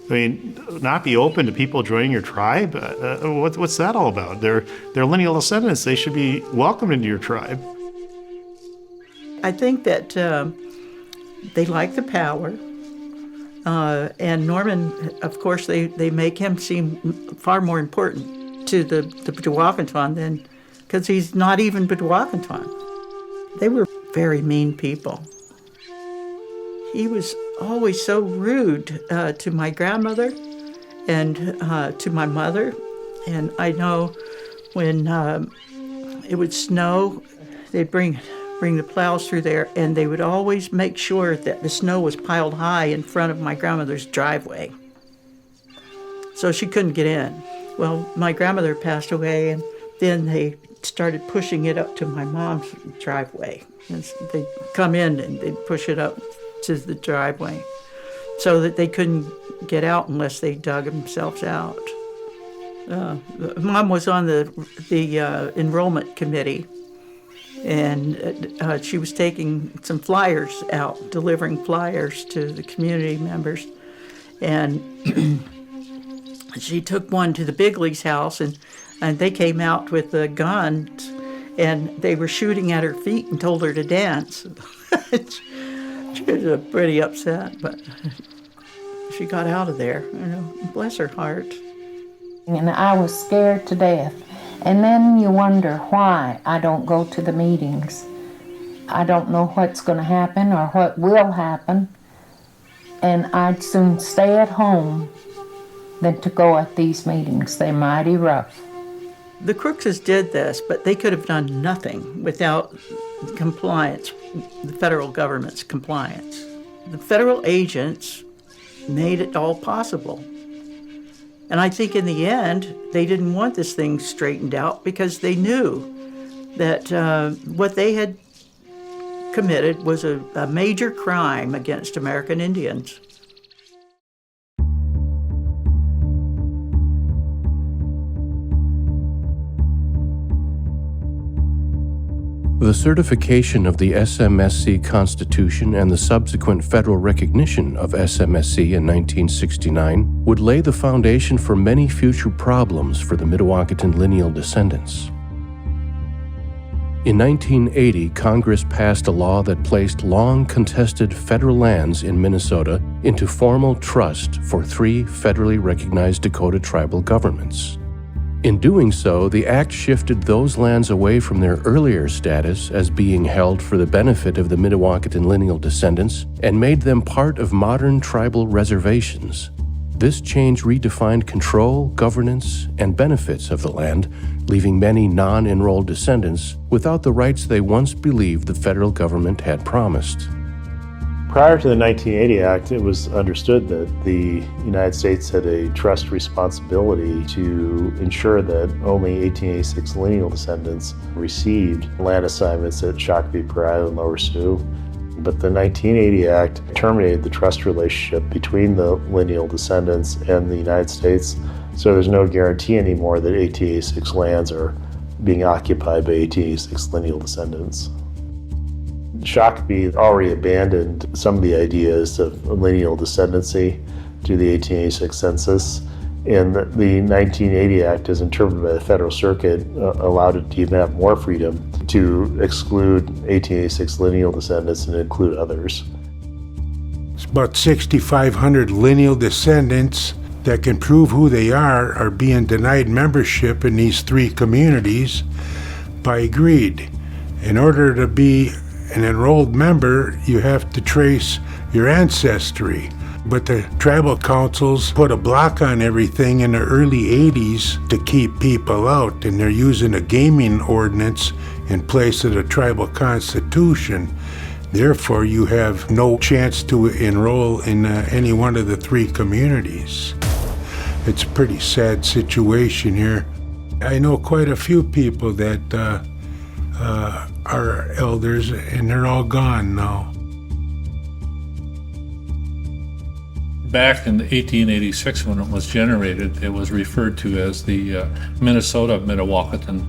Not be open to people joining your tribe? What's that all about? They're lineal descendants. They should be welcomed into your tribe. I think that they like the power. And Norman, of course, they make him seem far more important to the Mdewakanton than, because he's not even Mdewakanton. They were very mean people. He was always so rude to my grandmother and to my mother. And I know when it would snow, they'd bring the plows through there, and they would always make sure that the snow was piled high in front of my grandmother's driveway, so she couldn't get in. Well, my grandmother passed away, and then they started pushing it up to my mom's driveway. And they'd come in and they'd push it up to the driveway so that they couldn't get out unless they dug themselves out. Mom was on the enrollment committee, and she was taking some flyers out, delivering flyers to the community members. And she took one to the Bigley's house, and they came out with the guns and they were shooting at her feet and told her to dance. She was pretty upset, but she got out of there, bless her heart. And I was scared to death. And then you wonder why I don't go to the meetings. I don't know what's going to happen or what will happen, and I'd soon stay at home than to go at these meetings. They're mighty rough. The Crookses did this, but they could have done nothing without compliance, the federal government's compliance. The federal agents made it all possible. And I think in the end, they didn't want this thing straightened out because they knew that what they had committed was a major crime against American Indians. The certification of the SMSC Constitution and the subsequent federal recognition of SMSC in 1969 would lay the foundation for many future problems for the Mdewakanton lineal descendants. In 1980, Congress passed a law that placed long-contested federal lands in Minnesota into formal trust for 3 federally recognized Dakota tribal governments. In doing so, the act shifted those lands away from their earlier status as being held for the benefit of the Mdewakanton lineal descendants and made them part of modern tribal reservations. This change redefined control, governance, and benefits of the land, leaving many non-enrolled descendants without the rights they once believed the federal government had promised. Prior to the 1980 Act, it was understood that the United States had a trust responsibility to ensure that only 1886 lineal descendants received land assignments at Shakopee, Prairie, and Lower Sioux. But the 1980 Act terminated the trust relationship between the lineal descendants and the United States, so there's no guarantee anymore that 1886 lands are being occupied by 1886 lineal descendants. Shakopee already abandoned some of the ideas of lineal descendancy to the 1886 census, and the 1980 Act, as interpreted by the Federal Circuit, allowed it to even have more freedom to exclude 1886 lineal descendants and include others. It's about 6,500 lineal descendants that can prove who they are being denied membership in these 3 communities by greed. In order to be an enrolled member, you have to trace your ancestry. But the tribal councils put a block on everything in the early 80s to keep people out, and they're using a gaming ordinance in place of the tribal constitution. Therefore, you have no chance to enroll in any one of the 3 communities. It's a pretty sad situation here. I know quite a few people that are elders, and they're all gone now. Back in 1886, when it was generated, it was referred to as the Minnesota Mdewakanton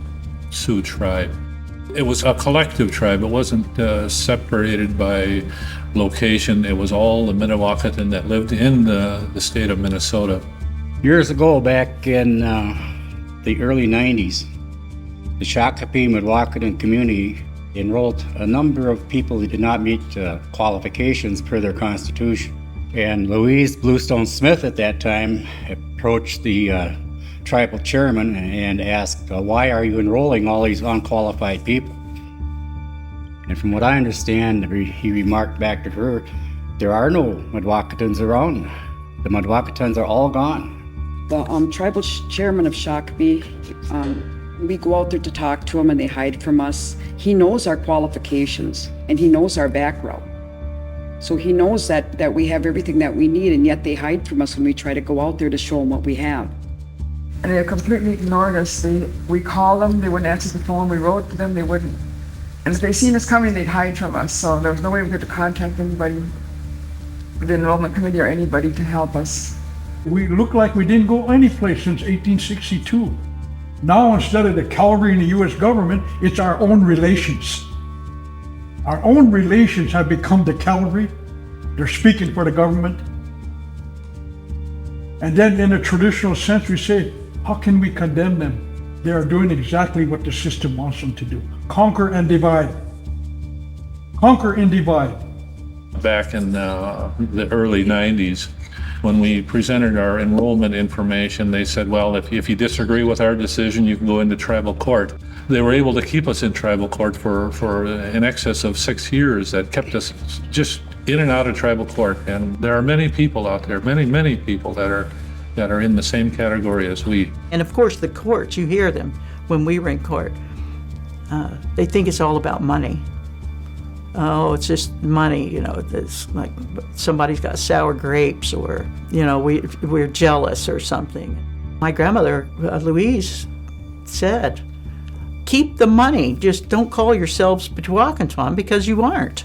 Sioux tribe. It was a collective tribe. It wasn't separated by location. It was all the Mdewakanton that lived in the state of Minnesota. Years ago, back in the early 90s, the Shakopee Mdewakanton community enrolled a number of people who did not meet qualifications per their constitution. And Louise Bluestone Smith at that time approached the tribal chairman and asked, why are you enrolling all these unqualified people? And from what I understand, he remarked back to her, there are no Mdewakantons around. The Mdewakantons are all gone. The tribal chairman of Shakopee, we go out there to talk to him and they hide from us. He knows our qualifications and he knows our background. So he knows that we have everything that we need, and yet they hide from us when we try to go out there to show them what we have. And they completely ignored us. We called them, they wouldn't answer the phone. We wrote to them, they wouldn't. And if they seen us coming, they'd hide from us. So there was no way we could contact anybody, the enrollment committee or anybody to help us. We look like we didn't go any place since 1862. Now, instead of the cavalry in the U.S. government, it's our own relations. Our own relations have become the cavalry. They're speaking for the government. And then in a traditional sense, we say, how can we condemn them? They are doing exactly what the system wants them to do. Conquer and divide. Conquer and divide. Back in the early 90s, when we presented our enrollment information, they said, well, if you disagree with our decision, you can go into tribal court. They were able to keep us in tribal court for in excess of 6 years. That kept us just in and out of tribal court. And there are many people out there, many people that are in the same category as we. And of course, the courts, you hear them when we were in court. They think it's all about money. Oh, it's just money, it's like somebody's got sour grapes, or, we're jealous or something. My grandmother, Louise, said, keep the money, just don't call yourselves Mdewakanton, because you aren't.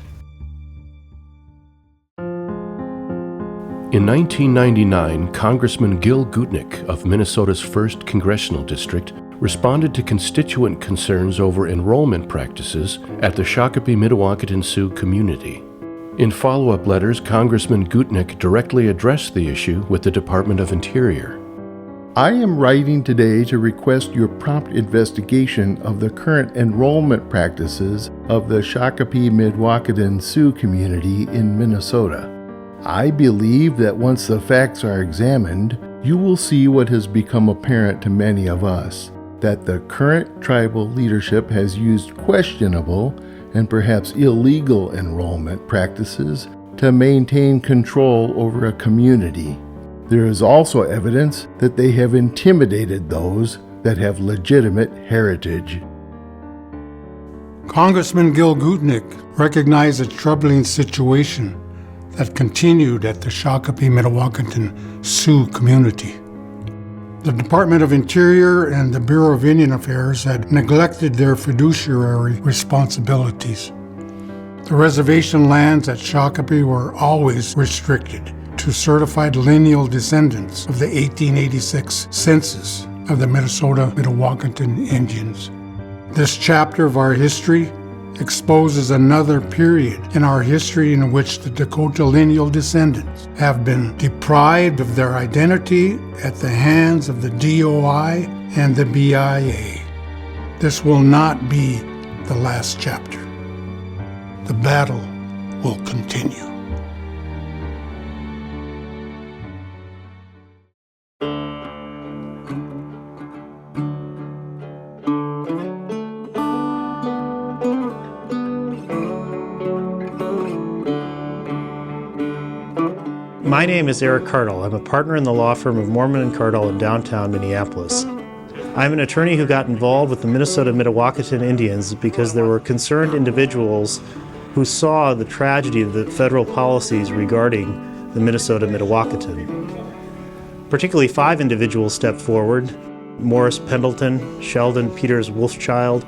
In 1999, Congressman Gil Gutnick of Minnesota's 1st Congressional District responded to constituent concerns over enrollment practices at the Shakopee Mdewakanton Sioux community. In follow-up letters, Congressman Gutnick directly addressed the issue with the Department of Interior. I am writing today to request your prompt investigation of the current enrollment practices of the Shakopee Mdewakanton Sioux community in Minnesota. I believe that once the facts are examined, you will see what has become apparent to many of us, that the current tribal leadership has used questionable and perhaps illegal enrollment practices to maintain control over a community. There is also evidence that they have intimidated those that have legitimate heritage. Congressman Gil Gutnick recognized a troubling situation that continued at the Shakopee Mdewakanton Sioux community. The Department of Interior and the Bureau of Indian Affairs had neglected their fiduciary responsibilities. The reservation lands at Shakopee were always restricted to certified lineal descendants of the 1886 census of the Minnesota Mdewakanton Indians. This chapter of our history exposes another period in our history in which the Dakota lineal descendants have been deprived of their identity at the hands of the DOI and the BIA. This will not be the last chapter. The battle will continue. My name is Eric Cardle. I'm a partner in the law firm of Mormon & Cardle in downtown Minneapolis. I'm an attorney who got involved with the Minnesota Mdewakanton Indians because there were concerned individuals who saw the tragedy of the federal policies regarding the Minnesota Mdewakanton. Particularly 5 individuals stepped forward: Morris Pendleton, Sheldon Peters Wolfchild,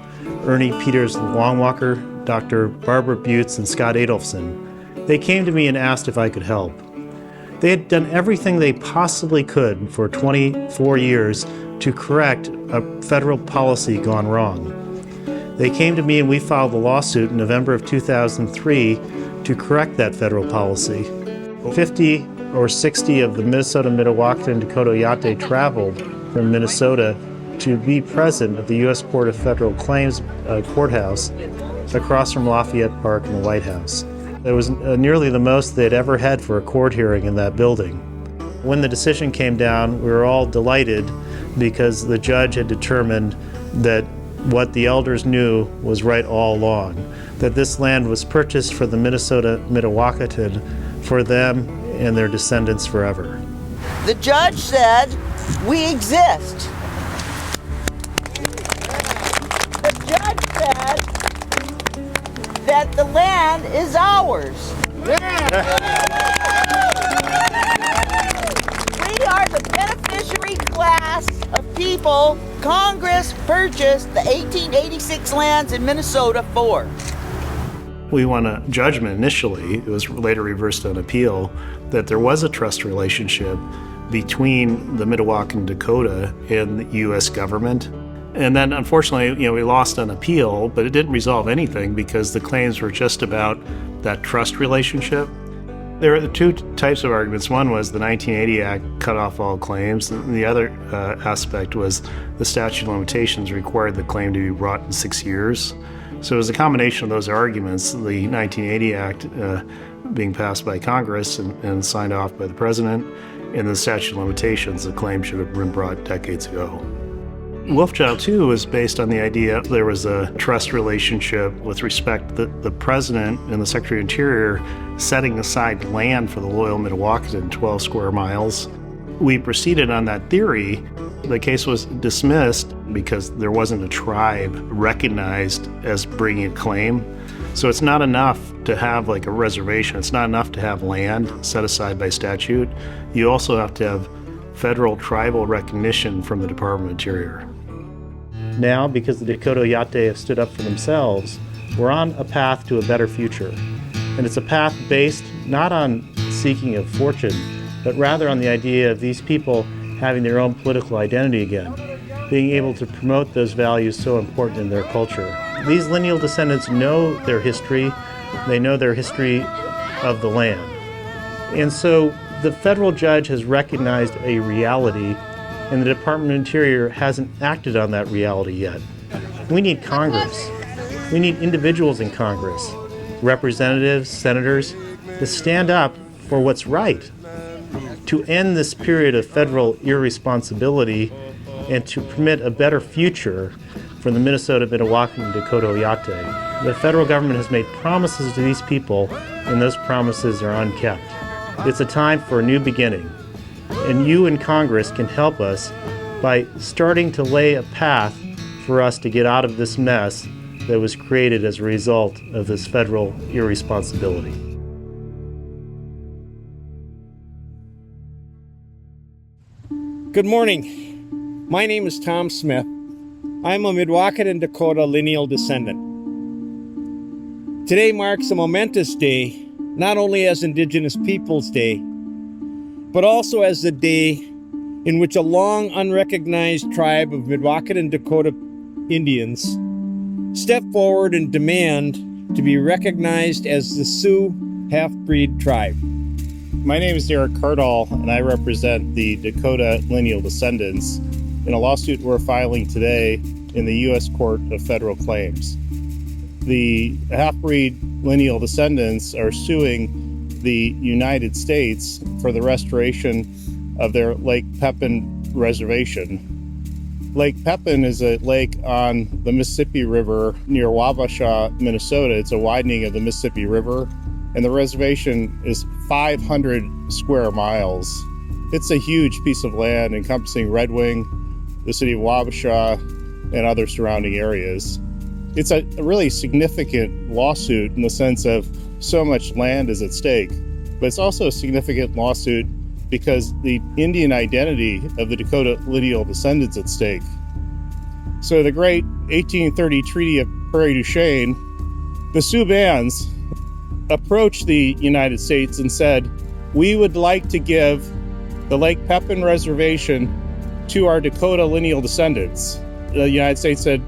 Ernie Peters Longwalker, Dr. Barbara Butz, and Scott Adolfson. They came to me and asked if I could help. They had done everything they possibly could for 24 years to correct a federal policy gone wrong. They came to me and we filed a lawsuit in November of 2003 to correct that federal policy. 50 or 60 of the Minnesota Mdewakanton Dakota Yate traveled from Minnesota to be present at the U.S. Court of Federal Claims courthouse across from Lafayette Park and the White House. It was nearly the most they'd ever had for a court hearing in that building. When the decision came down, we were all delighted because the judge had determined that what the elders knew was right all along, that this land was purchased for the Minnesota Mdewakanton for them and their descendants forever. The judge said, we exist. The judge said that the land is ours. We are the beneficiary class of people Congress purchased the 1886 lands in Minnesota for. We won a judgment initially, it was later reversed on appeal, that there was a trust relationship between the Mdewakanton Dakota and the U.S. government. And then unfortunately, we lost on appeal, but it didn't resolve anything because the claims were just about that trust relationship. There are two types of arguments. One was the 1980 Act cut off all claims, and the other aspect was the statute of limitations required the claim to be brought in 6 years. So it was a combination of those arguments, the 1980 Act being passed by Congress and signed off by the President, and the statute of limitations, the claim should have been brought decades ago. Wolfchild 2 was based on the idea there was a trust relationship with respect that the President and the Secretary of Interior setting aside land for the loyal Mdewakanton, 12 square miles. We proceeded on that theory. The case was dismissed because there wasn't a tribe recognized as bringing a claim. So it's not enough to have like a reservation. It's not enough to have land set aside by statute. You also have to have federal tribal recognition from the Department of Interior. Now, because the Dakota Yate have stood up for themselves, we're on a path to a better future. And it's a path based not on seeking of fortune, but rather on the idea of these people having their own political identity again, being able to promote those values so important in their culture. These lineal descendants know their history. They know their history of the land. And so the federal judge has recognized a reality, and the Department of Interior hasn't acted on that reality yet. We need Congress. We need individuals in Congress, representatives, senators, to stand up for what's right, to end this period of federal irresponsibility and to permit a better future for the Minnesota, Mdewakanton, Dakota Yate. The federal government has made promises to these people, and those promises are unkept. It's a time for a new beginning, and you in Congress can help us by starting to lay a path for us to get out of this mess that was created as a result of this federal irresponsibility. Good morning. My name is Tom Smith. I'm a Mdewakanton Dakota lineal descendant. Today marks a momentous day, not only as Indigenous Peoples Day, but also as the day in which a long unrecognized tribe of Mdewakanton Dakota Indians step forward and demand to be recognized as the Sioux half-breed tribe. My name is Derek Cardall, and I represent the Dakota lineal descendants in a lawsuit we're filing today in the U.S. Court of Federal Claims. The half-breed lineal descendants are suing the United States for the restoration of their Lake Pepin reservation. Lake Pepin is a lake on the Mississippi River near Wabasha, Minnesota. It's a widening of the Mississippi River, and the reservation is 500 square miles. It's a huge piece of land encompassing Red Wing, the city of Wabasha, and other surrounding areas. It's a really significant lawsuit in the sense of so much land is at stake, but it's also a significant lawsuit because the Indian identity of the Dakota lineal descendants at stake. So the great 1830 Treaty of Prairie du Chien, the Sioux bands approached the United States and said, we would like to give the Lake Pepin Reservation to our Dakota lineal descendants. The United States said,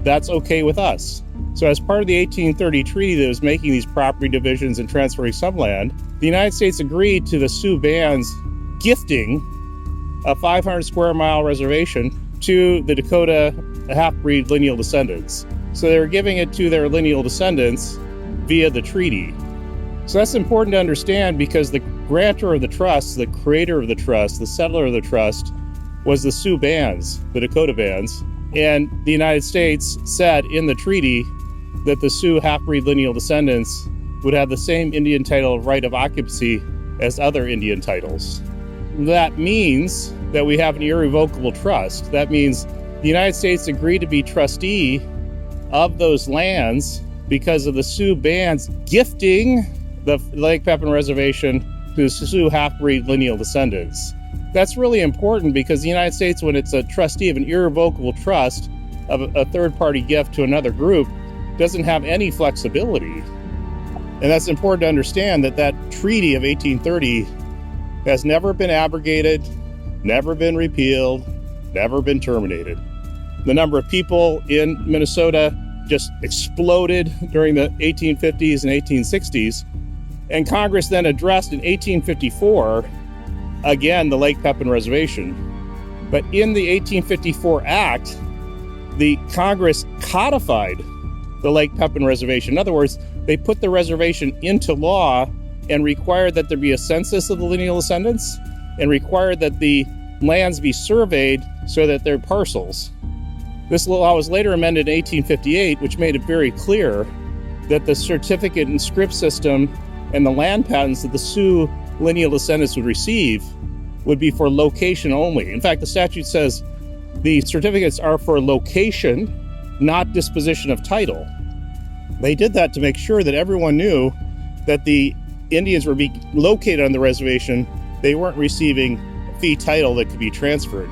that's okay with us. So as part of the 1830 treaty that was making these property divisions and transferring some land, the United States agreed to the Sioux bands gifting a 500 square mile reservation to the Dakota half-breed lineal descendants. So they were giving it to their lineal descendants via the treaty. So that's important to understand because the grantor of the trust, the creator of the trust, the settler of the trust was the Sioux bands, the Dakota bands. And the United States said in the treaty that the Sioux half-breed lineal descendants would have the same Indian title of right of occupancy as other Indian titles. That means that we have an irrevocable trust. That means the United States agreed to be trustee of those lands because of the Sioux bands gifting the Lake Pepin Reservation to the Sioux half-breed lineal descendants. That's really important because the United States, when it's a trustee of an irrevocable trust of a third-party gift to another group, doesn't have any flexibility. And that's important to understand that that treaty of 1830 has never been abrogated, never been repealed, never been terminated. The number of people in Minnesota just exploded during the 1850s and 1860s And Congress then addressed in 1854, again, the Lake Pepin Reservation. But in the 1854 Act, the Congress codified the Lake Pepin Reservation. In other words, they put the reservation into law and required that there be a census of the lineal descendants and required that the lands be surveyed so that they're parcels. This law was later amended in 1858, which made it very clear that the certificate and script system and the land patents that the Sioux lineal descendants would receive would be for location only. In fact, the statute says the certificates are for location, not disposition of title. They did that to make sure that everyone knew that the Indians were being located on the reservation. They weren't receiving fee title that could be transferred.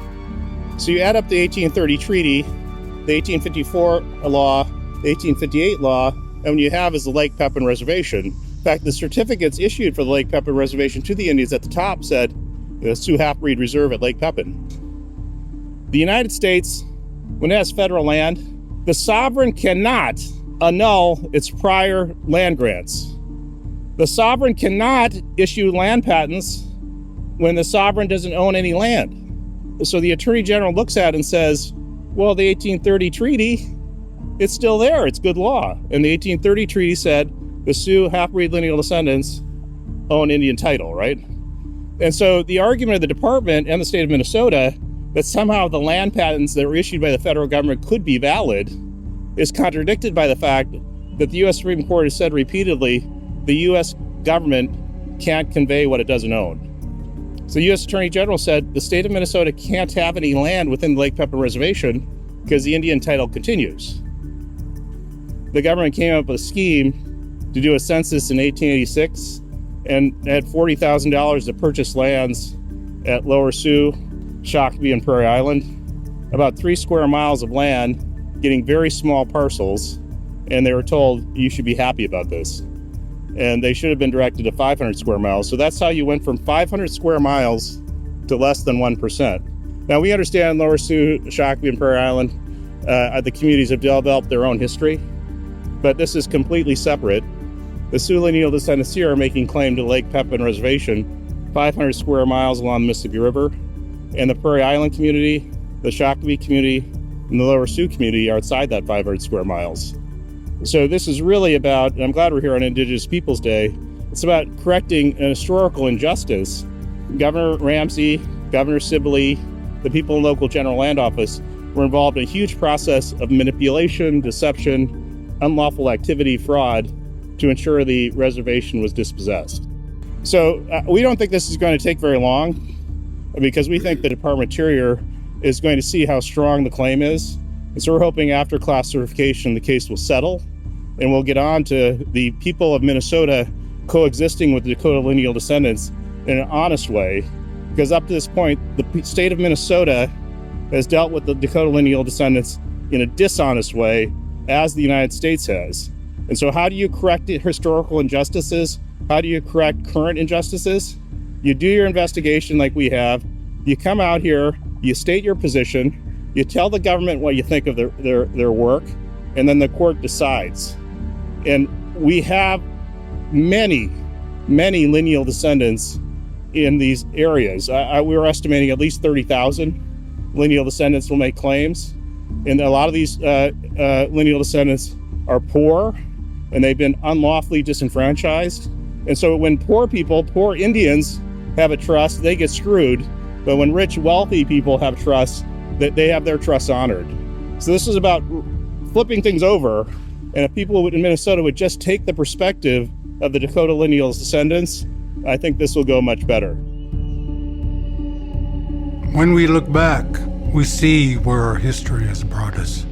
So you add up the 1830 treaty, the 1854 law, the 1858 law, and what you have is the Lake Pepin Reservation. In fact, the certificates issued for the Lake Pepin Reservation to the Indians at the top said the Sioux Half-Breed Reserve at Lake Pepin. The United States, when it has federal land, the sovereign cannot annul its prior land grants. The sovereign cannot issue land patents when the sovereign doesn't own any land. So the Attorney General looks at it and says, well, the 1830 treaty, it's still there, it's good law. And the 1830 treaty said the Sioux half-breed lineal descendants own Indian title, right? And so the argument of the department and the state of Minnesota that somehow the land patents that were issued by the federal government could be valid is contradicted by the fact that the U.S. Supreme Court has said repeatedly the U.S. government can't convey what it doesn't own. So the U.S. Attorney General said the state of Minnesota can't have any land within the Lake Pepin Reservation because the Indian title continues. The government came up with a scheme to do a census in 1886 and had $40,000 to purchase lands at Lower Sioux, Shakopee, and Prairie Island, about 3 square miles of land, getting very small parcels, and they were told, you should be happy about this. And they should have been directed to 500 square miles. So that's how you went from 500 square miles to less than 1%. Now, we understand Lower Sioux, Shakopee, and Prairie Island, the communities have developed their own history, but this is completely separate. The Sioux lineal descendants here are making claim to Lake Pepin Reservation, 500 square miles along the Mississippi River, and the Prairie Island community, the Shakopee community, and the Lower Sioux community are outside that 500 square miles. So this is really about, and I'm glad we're here on Indigenous Peoples Day, it's about correcting an historical injustice. Governor Ramsey, Governor Sibley, the people in local general land office were involved in a huge process of manipulation, deception, unlawful activity, fraud to ensure the reservation was dispossessed. So we don't think this is going to take very long because we think the Department of Interior is going to see how strong the claim is. And so we're hoping after class certification, the case will settle and we'll get on to the people of Minnesota coexisting with the Dakota lineal descendants in an honest way. Because up to this point, the state of Minnesota has dealt with the Dakota lineal descendants in a dishonest way, as the United States has. And so how do you correct historical injustices? How do you correct current injustices? You do your investigation like we have. You come out here, you state your position, you tell the government what you think of their work, and then the court decides. And we have many lineal descendants in these areas. We were estimating at least 30,000 lineal descendants will make claims. And a lot of these lineal descendants are poor, and they've been unlawfully disenfranchised. And so when poor people, poor Indians have a trust, they get screwed. But when rich, wealthy people have trusts, they have their trusts honored. So this is about flipping things over. And if people in Minnesota would just take the perspective of the Dakota lineal descendants, I think this will go much better. When we look back, we see where our history has brought us.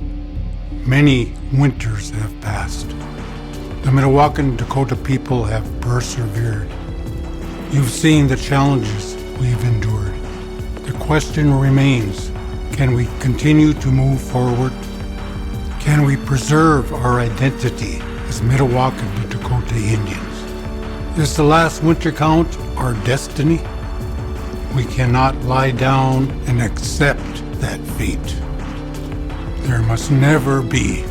Many winters have passed. The Mdewakanton Dakota people have persevered. You've seen the challenges we've endured. The question remains, can we continue to move forward? Can we preserve our identity as Mdewakanton Dakota Indians? Is the last winter count our destiny? We cannot lie down and accept that fate. There must never be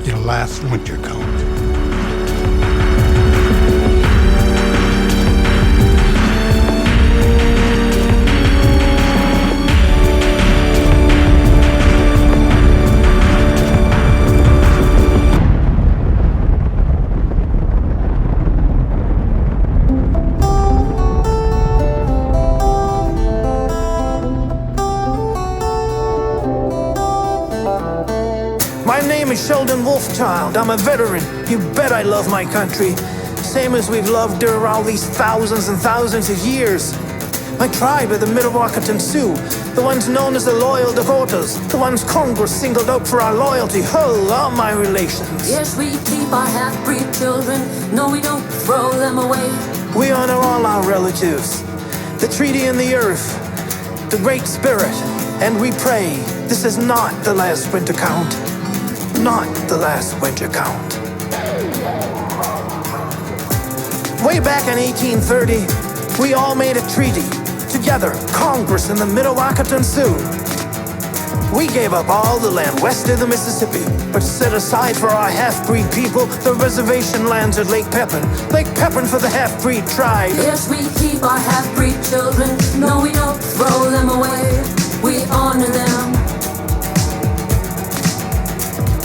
a last winter count. me Sheldon Wolfchild. I'm a veteran. You bet I love my country. Same as we've loved her all these thousands and thousands of years. My tribe are the Mdewakanton Sioux, the ones known as the loyal Dakotas, the ones Congress singled out for our loyalty. Oh, all my relations. Yes, we keep our half-breed children. No, we don't throw them away. We honor all our relatives, the treaty and the earth, the Great Spirit, and we pray this is not the last winter count. Not the last winter count. Way back in 1830, we all made a treaty. Together, Congress and the Mdewakanton Sioux. We gave up all the land west of the Mississippi, but set aside for our half-breed people the reservation lands at Lake Pepin. Lake Pepin for the half-breed tribe. Yes, we keep our half-breed children. No, we don't throw them away. We honor them.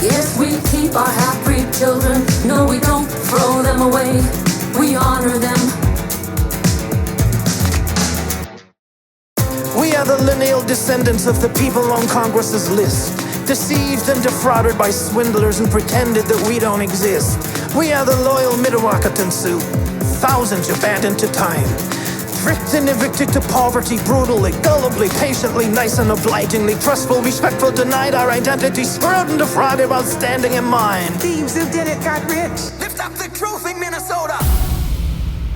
Yes, we keep our half-breed children. No, we don't throw them away. We honor them. We are the lineal descendants of the people on Congress's list, deceived and defrauded by swindlers and pretended that we don't exist. We are the loyal Mdewakanton Sioux, thousands abandoned to time, tricked and evicted to poverty brutally, gullibly, patiently, nice and obligingly, trustful, respectful, denied our identity, screwed and defrauded while standing in mind. Thieves who did it got rich. Lift up the truth in Minnesota.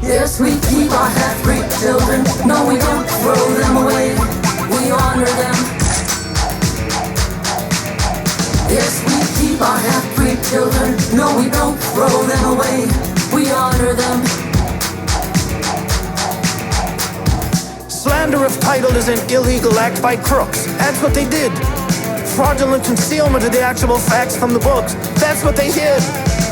Yes, we keep our half-breed children. No, we don't throw them away. We honor them. Yes, we keep our half-breed children. No, we don't throw them away. We honor them. Slander of title is an illegal act by crooks. That's what they did. Fraudulent concealment of the actual facts from the books. That's what they did.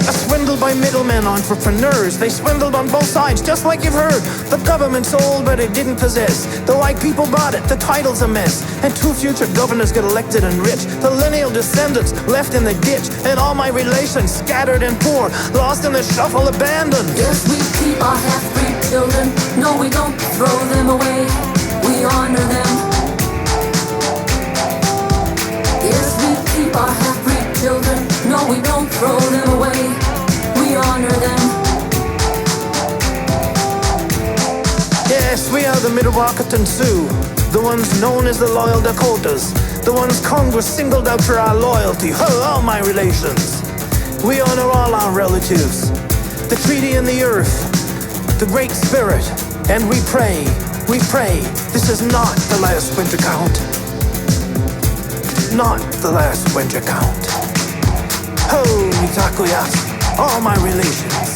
A swindle by middlemen, entrepreneurs. They swindled on both sides, just like you've heard. The government sold, but it didn't possess. The white people bought it, the title's a mess. And 2 future governors get elected and rich. The lineal descendants left in the ditch. And all my relations scattered and poor, lost in the shuffle, abandoned. Yes, we keep our half-breed children. No, we don't throw them away. We honor them. Yes, we keep our half-breed children. No, we don't throw them away. We honor them. Yes, we are the Mdewakanton Sioux, the ones known as the loyal Dakotas, the ones Congress singled out for our loyalty. Oh, all my relations. We honor all our relatives, the treaty and the earth, the Great Spirit, and we pray, this is not the last winter count. Not the last winter count. Oh, Mitakuya, all my relations.